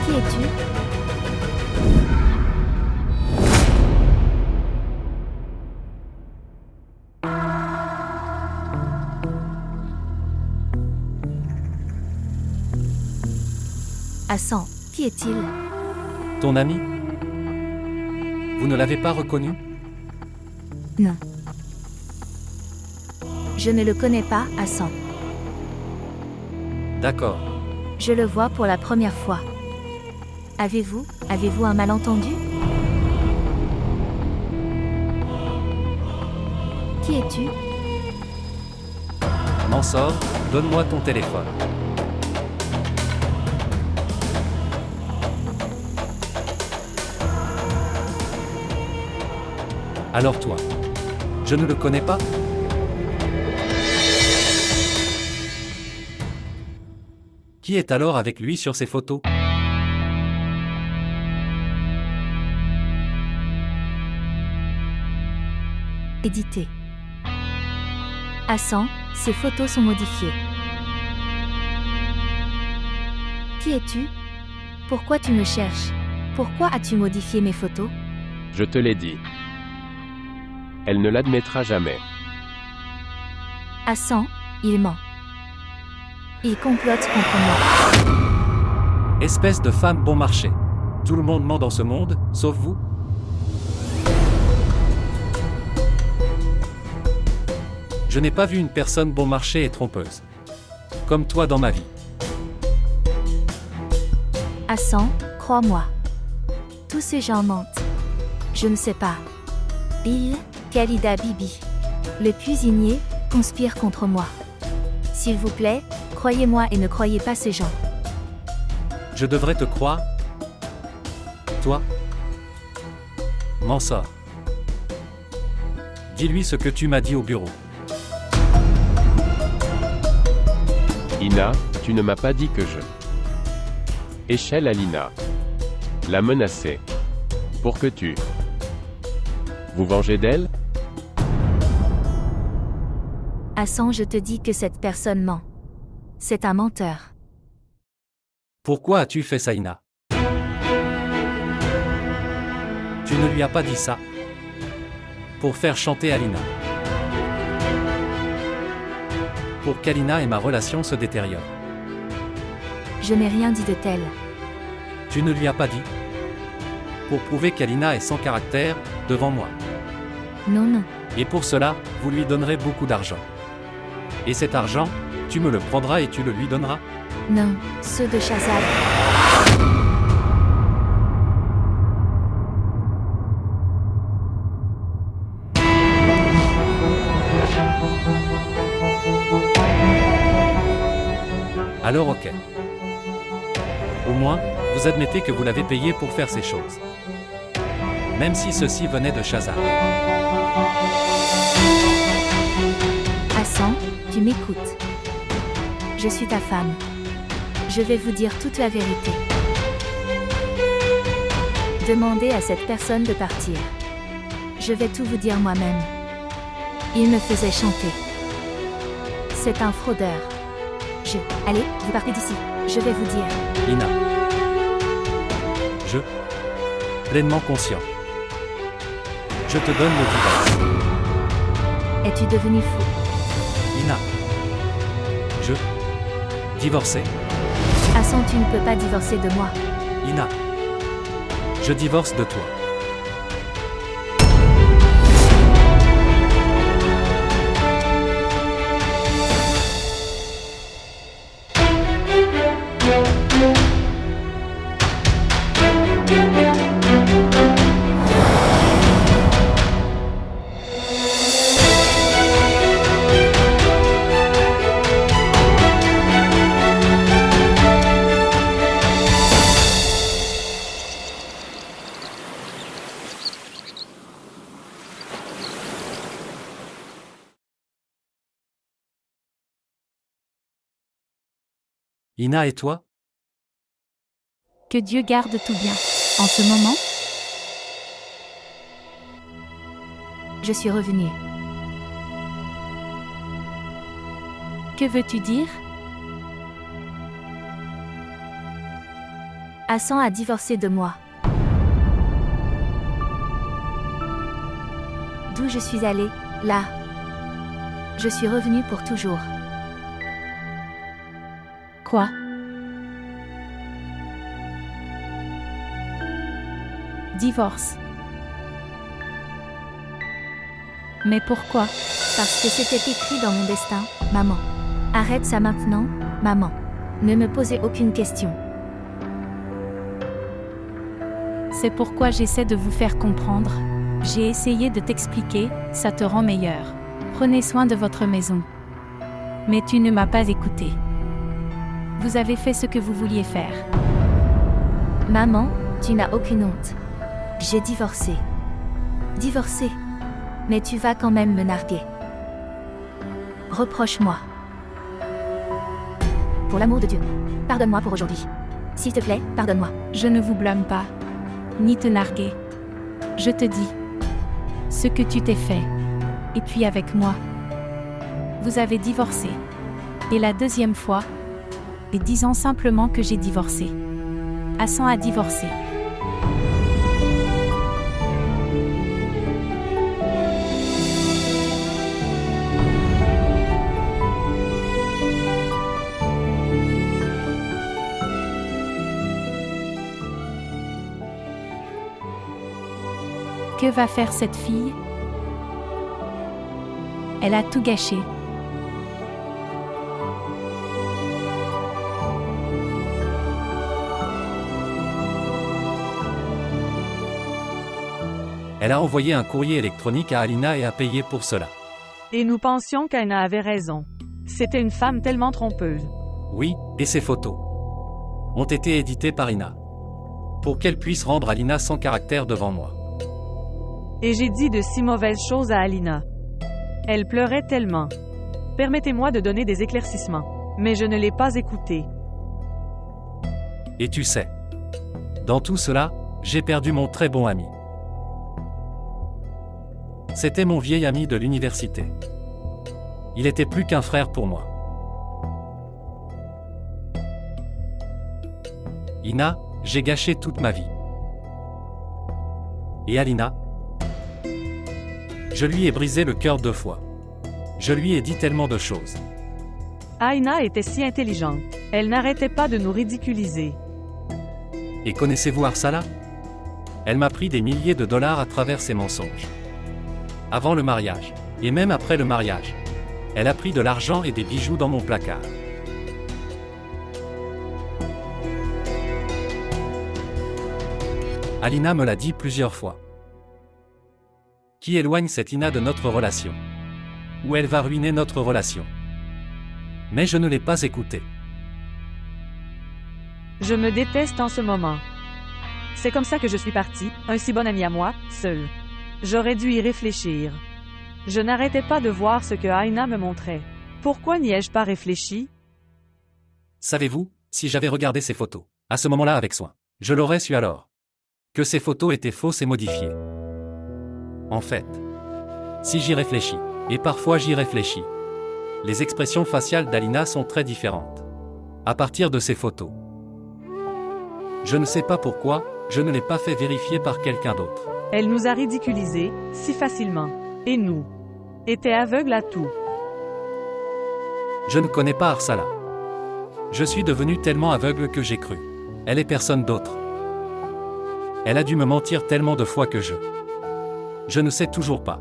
Speaker 3: Qui es-tu? Hassan, qui est-il?
Speaker 1: Ton ami? Vous ne l'avez pas reconnu?
Speaker 3: Non. Je ne le connais pas, Hassan.
Speaker 1: D'accord.
Speaker 3: Je le vois pour la première fois. Avez-vous un malentendu? Qui es-tu?
Speaker 1: Mansour, donne-moi ton téléphone. Alors toi, je ne le connais pas? Qui est alors avec lui sur ces photos?
Speaker 3: Édité. Hassan, ces photos sont modifiées. Qui es-tu? Pourquoi tu me cherches? Pourquoi as-tu modifié mes photos?
Speaker 10: Je te l'ai dit. Elle ne l'admettra jamais.
Speaker 3: Hassan, il ment. Il complote contre moi.
Speaker 1: Espèce de femme bon marché. Tout le monde ment dans ce monde, sauf vous? Je n'ai pas vu une personne bon marché et trompeuse. Comme toi dans ma vie.
Speaker 3: Hassan, crois-moi. Tous ces gens mentent. Je ne sais pas. Il, Khalida Bibi, le cuisinier, conspire contre moi. S'il vous plaît, croyez-moi et ne croyez pas ces gens.
Speaker 1: Je devrais te croire? Toi? Mansour. Dis-lui ce que tu m'as dit au bureau.
Speaker 10: Ina, tu ne m'as pas dit que je... Échelle Alina. La menacer. Pour que tu... Vous vengez d'elle?
Speaker 3: Hassan, je te dis que cette personne ment. C'est un menteur.
Speaker 1: Pourquoi as-tu fait ça, Ina? Tu ne lui as pas dit ça? Pour faire chanter Alina. Pour qu'Alina et ma relation se détériorent.
Speaker 3: Je n'ai rien dit de tel.
Speaker 1: Tu ne lui as pas dit? Pour prouver qu'Alina est sans caractère, devant moi.
Speaker 3: Non, non.
Speaker 1: Et pour cela, vous lui donnerez beaucoup d'argent. Et cet argent, tu me le prendras et tu le lui donneras?
Speaker 3: Non, ceux de Shazad.
Speaker 1: Alors ok. Au moins, vous admettez que vous l'avez payé pour faire ces choses. Même si ceci venait de Shazad.
Speaker 3: Hassan, tu m'écoutes. Je suis ta femme. Je vais vous dire toute la vérité. Demandez à cette personne de partir. Je vais tout vous dire moi-même. Il me faisait chanter. C'est un fraudeur. Allez, vous partez d'ici. Je vais vous dire.
Speaker 1: Ina. Pleinement conscient. Je te donne le divorce.
Speaker 3: Es-tu devenu fou?
Speaker 1: Ina. Divorcer.
Speaker 3: Hassan, tu ne peux pas divorcer de moi.
Speaker 1: Ina. Je divorce de toi. Ina et toi?
Speaker 6: Que Dieu garde tout bien. En ce moment,
Speaker 3: Je suis revenue.
Speaker 6: que veux-tu dire?
Speaker 3: Hassan a divorcé de moi. D'où je suis allée, là. Je suis revenue pour toujours.
Speaker 6: Quoi? Divorce. Mais pourquoi?
Speaker 3: Parce que c'était écrit dans mon destin, maman. Arrête ça maintenant, maman. Ne me posez aucune question.
Speaker 6: C'est pourquoi j'essaie de vous faire comprendre. J'ai essayé de t'expliquer, ça te rend meilleur. Prenez soin de votre maison. Mais tu ne m'as pas écouté. Vous avez fait ce que vous vouliez faire.
Speaker 3: Maman, tu n'as aucune honte. J'ai divorcé. Divorcé. Mais tu vas quand même me narguer. Reproche-moi. Pour l'amour de Dieu, pardonne-moi pour aujourd'hui. S'il te plaît, pardonne-moi.
Speaker 6: Je ne vous blâme pas, ni te narguer. Je te dis ce que tu t'es fait. Et puis avec moi, vous avez divorcé. Et la deuxième fois, et disons simplement que j'ai divorcé. Hassan a divorcé. Que va faire cette fille? Elle a tout gâché.
Speaker 1: Elle a envoyé un courrier électronique à Alina et a payé pour cela.
Speaker 5: Et nous pensions qu'Aina avait raison. C'était une femme tellement trompeuse.
Speaker 1: Oui, et ces photos ont été éditées par Ina. Pour qu'elle puisse rendre Alina sans caractère devant moi.
Speaker 5: Et j'ai dit de si mauvaises choses à Alina. Elle pleurait tellement. Permettez-moi de donner des éclaircissements. Mais je ne l'ai pas écoutée.
Speaker 1: Et tu sais, dans tout cela, j'ai perdu mon très bon ami. C'était mon vieil ami de l'université. Il était plus qu'un frère pour moi. Ina, j'ai gâché toute ma vie. Et Alina, je lui ai brisé le cœur 2 fois. Je lui ai dit tellement de choses.
Speaker 5: Aina était si intelligente. Elle n'arrêtait pas de nous ridiculiser.
Speaker 1: Et connaissez-vous Arsala? Elle m'a pris des milliers de dollars à travers ses mensonges. Avant le mariage, et même après le mariage. Elle a pris de l'argent et des bijoux dans mon placard. Alina me l'a dit plusieurs fois. Qui éloigne cette Ina de notre relation? Ou elle va ruiner notre relation? Mais je ne l'ai pas écoutée.
Speaker 5: Je me déteste en ce moment. C'est comme ça que je suis partie, un si bon ami à moi, seul. J'aurais dû y réfléchir. Je n'arrêtais pas de voir ce que Aina me montrait. Pourquoi n'y ai-je pas réfléchi?
Speaker 1: Savez-vous, si j'avais regardé ces photos, à ce moment-là avec soin, je l'aurais su alors. Que ces photos étaient fausses et modifiées. En fait, si j'y réfléchis, et parfois j'y réfléchis, les expressions faciales d'Alina sont très différentes. À partir de ces photos. Je ne sais pas pourquoi, je ne l'ai pas fait vérifier par quelqu'un d'autre.
Speaker 5: Elle nous a ridiculisés, si facilement. Et nous étions aveugles à tout.
Speaker 1: Je ne connais pas Arsala. Je suis devenu tellement aveugle que j'ai cru. Elle est personne d'autre. Elle a dû me mentir tellement de fois que je ne sais toujours pas.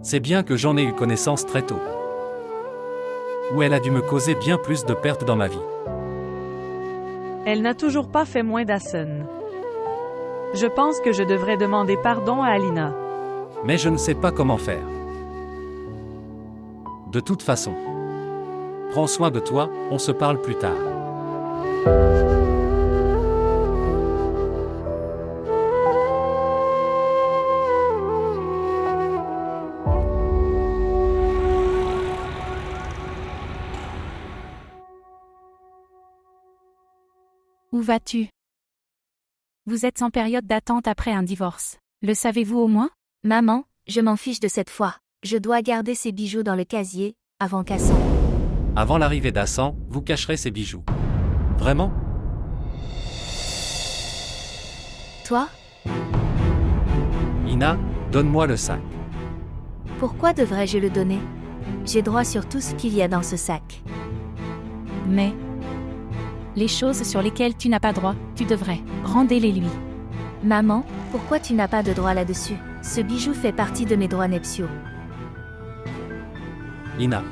Speaker 1: C'est bien que j'en ai eu connaissance très tôt. Ou elle a dû me causer bien plus de pertes dans ma vie.
Speaker 5: Elle n'a toujours pas fait moins d'Hassan. Je pense que je devrais demander pardon à Alina.
Speaker 1: Mais je ne sais pas comment faire. De toute façon. Prends soin de toi, on se parle plus tard.
Speaker 6: Où vas-tu? Vous êtes en période d'attente après un divorce. Le savez-vous au moins?
Speaker 3: Maman, je m'en fiche de cette fois. Je dois garder ces bijoux dans le casier, avant qu'Hassan.
Speaker 1: Avant l'arrivée d'Hassan, vous cacherez ces bijoux. Vraiment?
Speaker 3: Toi?
Speaker 1: Ina, donne-moi le sac.
Speaker 3: Pourquoi devrais-je le donner? J'ai droit sur tout ce qu'il y a dans ce sac.
Speaker 6: Mais les choses sur lesquelles tu n'as pas droit, tu devrais. Rendez-les lui.
Speaker 3: Maman, pourquoi tu n'as pas de droit là-dessus? Ce bijou fait partie de mes droits nuptiaux.
Speaker 1: Ina,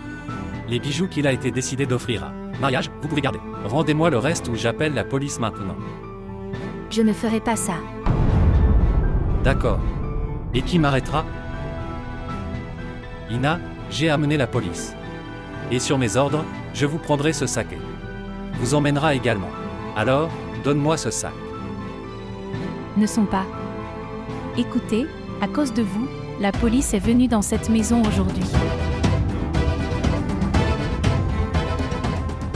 Speaker 1: les bijoux qu'il a été décidé d'offrir à mariage, vous pouvez garder. Rendez-moi le reste ou j'appelle la police maintenant.
Speaker 3: Je ne ferai pas ça.
Speaker 1: D'accord. Et qui m'arrêtera? Ina, j'ai amené la police. Et sur mes ordres, je vous prendrai ce sac et vous emmènera également. Alors, donne-moi ce sac.
Speaker 6: Ne sont pas. Écoutez, à cause de vous, la police est venue dans cette maison aujourd'hui.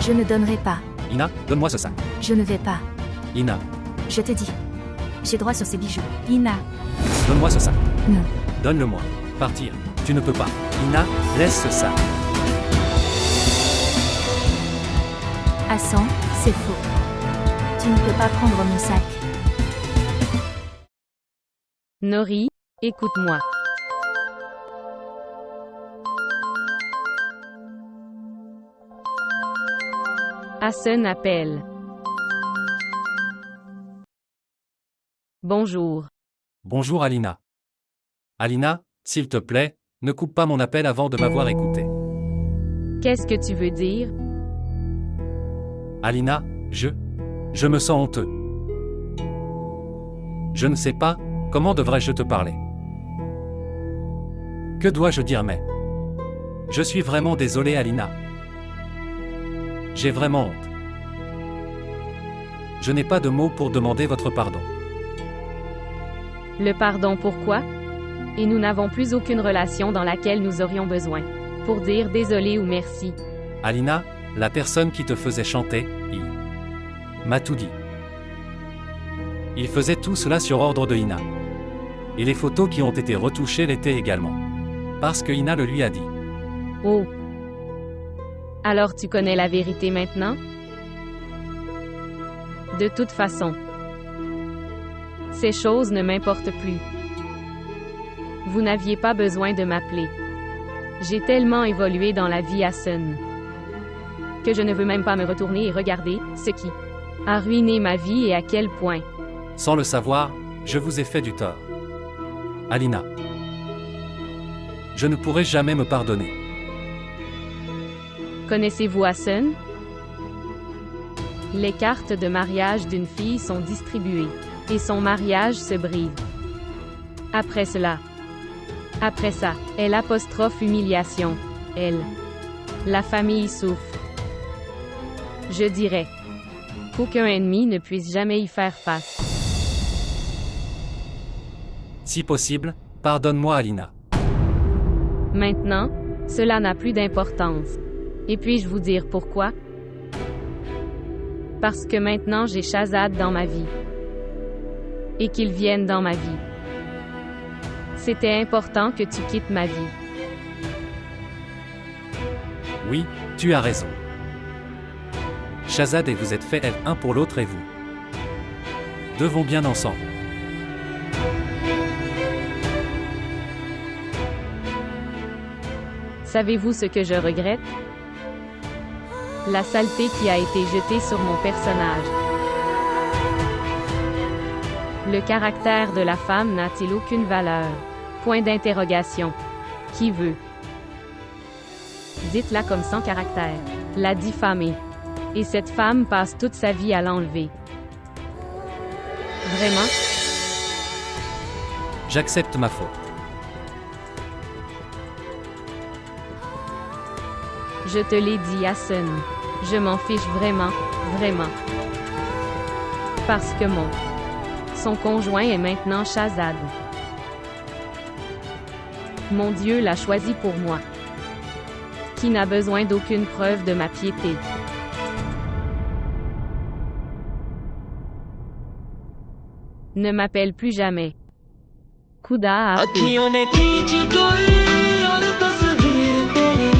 Speaker 3: Je ne donnerai pas.
Speaker 1: Ina, donne-moi ce sac.
Speaker 3: Je ne vais pas.
Speaker 1: Ina,
Speaker 3: Je te dis. J'ai droit sur ces bijoux.
Speaker 6: Ina,
Speaker 1: donne-moi ce sac.
Speaker 3: Non.
Speaker 1: Donne-le-moi. Partir. Tu ne peux pas. Ina, laisse ce sac.
Speaker 3: Hassan, c'est faux. Tu ne peux pas prendre mon sac.
Speaker 4: Nori, écoute-moi. Hassan appelle. Bonjour.
Speaker 1: Bonjour Alina. Alina, s'il te plaît, ne coupe pas mon appel avant de m'avoir écouté.
Speaker 4: Qu'est-ce que tu veux dire?
Speaker 1: Alina, je me sens honteux. Je ne sais pas, comment devrais-je te parler? Que dois-je dire mais? Je suis vraiment désolé Alina. J'ai vraiment honte. Je n'ai pas de mots pour demander votre pardon.
Speaker 4: Le pardon pourquoi? Et nous n'avons plus aucune relation dans laquelle nous aurions besoin. Pour dire désolé ou merci.
Speaker 1: Alina, la personne qui te faisait chanter, il m'a tout dit. Il faisait tout cela sur ordre de Ina. Et les photos qui ont été retouchées l'étaient également. Parce que Ina le lui a dit.
Speaker 4: Oh. Alors tu connais la vérité maintenant? De toute façon, ces choses ne m'importent plus. Vous n'aviez pas besoin de m'appeler. J'ai tellement évolué dans la vie Hassan que je ne veux même pas me retourner et regarder ce qui a ruiné ma vie et à quel point.
Speaker 1: Sans le savoir, je vous ai fait du tort. Alina. Je ne pourrai jamais me pardonner.
Speaker 4: Connaissez-vous Hassan? Les cartes de mariage d'une fille sont distribuées, et son mariage se brise. Après ça, elle apostrophe humiliation, elle. La famille souffre. Je dirais qu'aucun ennemi ne puisse jamais y faire face.
Speaker 1: Si possible, pardonne-moi Alina.
Speaker 4: Maintenant, cela n'a plus d'importance. Et puis-je vous dire pourquoi? Parce que maintenant j'ai Shahzad dans ma vie. Et qu'il vienne dans ma vie. C'était important que tu quittes ma vie.
Speaker 1: Oui, tu as raison. Shahzad et vous êtes faits l'un pour l'autre et vous devons bien ensemble.
Speaker 4: Savez-vous ce que je regrette? La saleté qui a été jetée sur mon personnage. Le caractère de la femme n'a-t-il aucune valeur? Point d'interrogation. Qui veut? Dites-la comme sans caractère. La diffamer. Et cette femme passe toute sa vie à l'enlever. Vraiment?
Speaker 1: J'accepte ma faute.
Speaker 4: Je te l'ai dit, Hassan. Je m'en fiche vraiment, vraiment. Parce que son conjoint est maintenant Shahzad. Mon Dieu l'a choisi pour moi. Qui n'a besoin d'aucune preuve de ma piété. Ne m'appelle plus jamais. खुदा हाफिज।
Speaker 8: अखियों ने खींची कोई और तस्वीर तेरी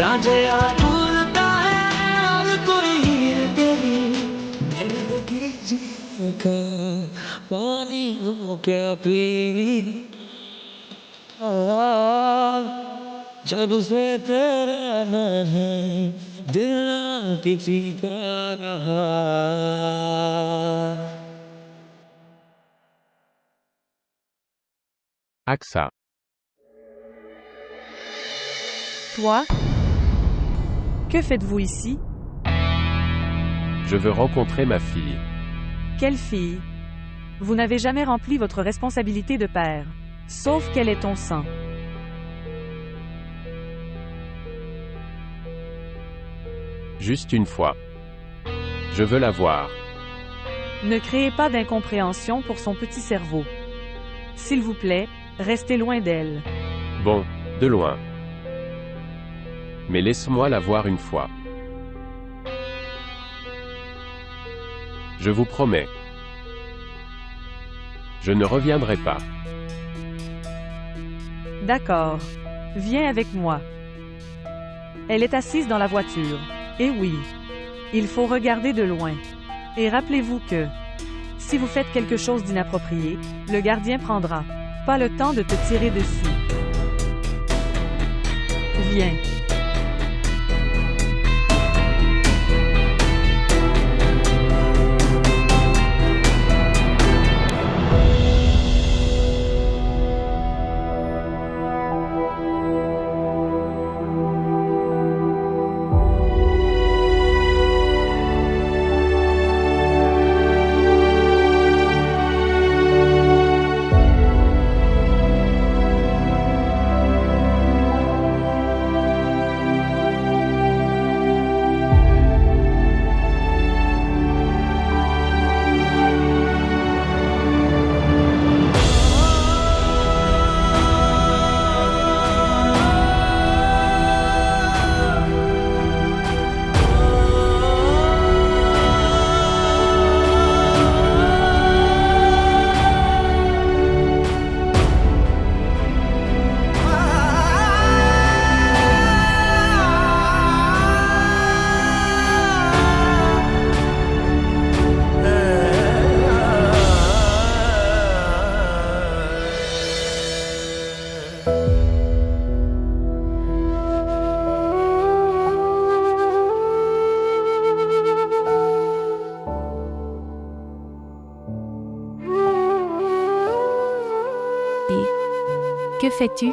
Speaker 8: रांझे भूलता है और कोई हीर तेरी जिंदगी जीने का पानी हो क्या पी जब से तेरा नहीं दिल किसी का रहा।
Speaker 10: AXA.
Speaker 5: Toi? Que faites-vous ici?
Speaker 10: Je veux rencontrer ma fille.
Speaker 5: Quelle fille? Vous n'avez jamais rempli votre responsabilité de père. Sauf qu'elle est ton sang.
Speaker 10: Juste une fois. Je veux la voir.
Speaker 5: Ne créez pas d'incompréhension pour son petit cerveau. S'il vous plaît, restez loin d'elle.
Speaker 10: Bon, de loin. Mais laisse-moi la voir une fois. Je vous promets. Je ne reviendrai pas.
Speaker 5: D'accord. Viens avec moi. Elle est assise dans la voiture. Et oui. Il faut regarder de loin. Et rappelez-vous que, si vous faites quelque chose d'inapproprié, le gardien prendra pas le temps de te tirer dessus. Viens.
Speaker 6: Que fais-tu?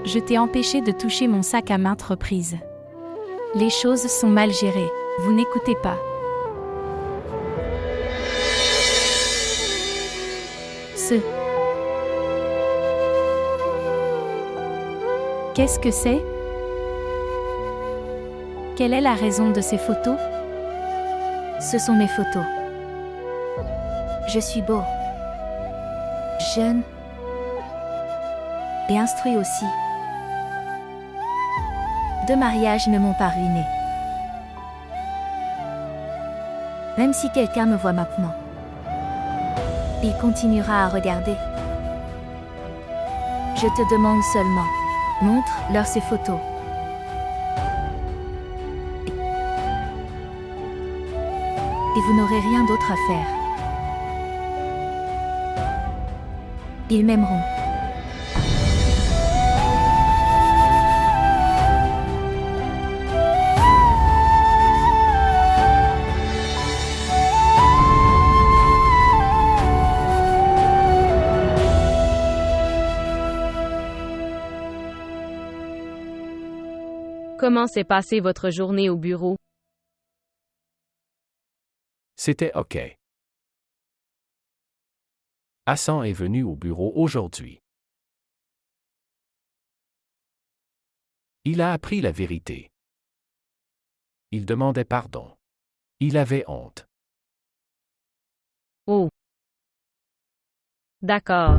Speaker 6: Je t'ai empêché de toucher mon sac à maintes reprises. Les choses sont mal gérées, vous n'écoutez pas. Qu'est-ce que c'est? Quelle est la raison de ces photos?
Speaker 3: Ce sont mes photos. Je suis beau, jeune et instruit aussi. 2 mariages ne m'ont pas ruiné. Même si quelqu'un me voit maintenant, il continuera à regarder. Je te demande seulement, montre-leur ces photos. Et vous n'aurez rien d'autre à faire. Ils m'aimeront.
Speaker 4: Comment s'est passée votre journée au bureau?
Speaker 2: C'était OK. Hassan est venu au bureau aujourd'hui. Il a appris la vérité. Il demandait pardon. Il avait honte.
Speaker 4: Oh. D'accord.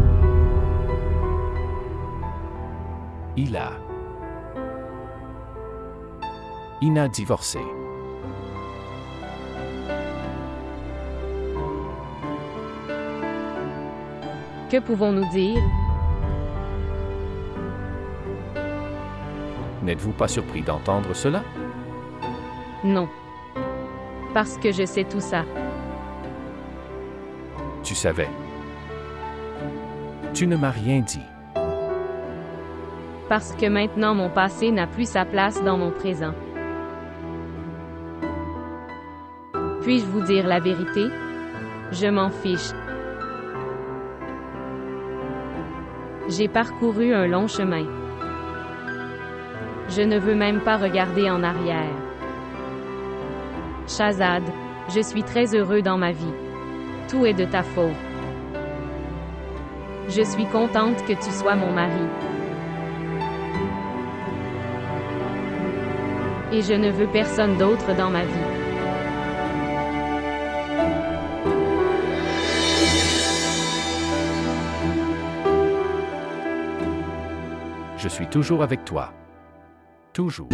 Speaker 2: Ina divorcé.
Speaker 4: Que pouvons-nous dire?
Speaker 2: N'êtes-vous pas surpris d'entendre cela?
Speaker 4: Non. Parce que je sais tout ça.
Speaker 2: Tu savais. Tu ne m'as rien dit.
Speaker 4: Parce que maintenant mon passé n'a plus sa place dans mon présent. Puis-je vous dire la vérité? Je m'en fiche. J'ai parcouru un long chemin. Je ne veux même pas regarder en arrière. Shahzad, je suis très heureux dans ma vie. Tout est de ta faute. Je suis contente que tu sois mon mari. Et je ne veux personne d'autre dans ma vie.
Speaker 2: Je suis toujours avec toi. Toujours.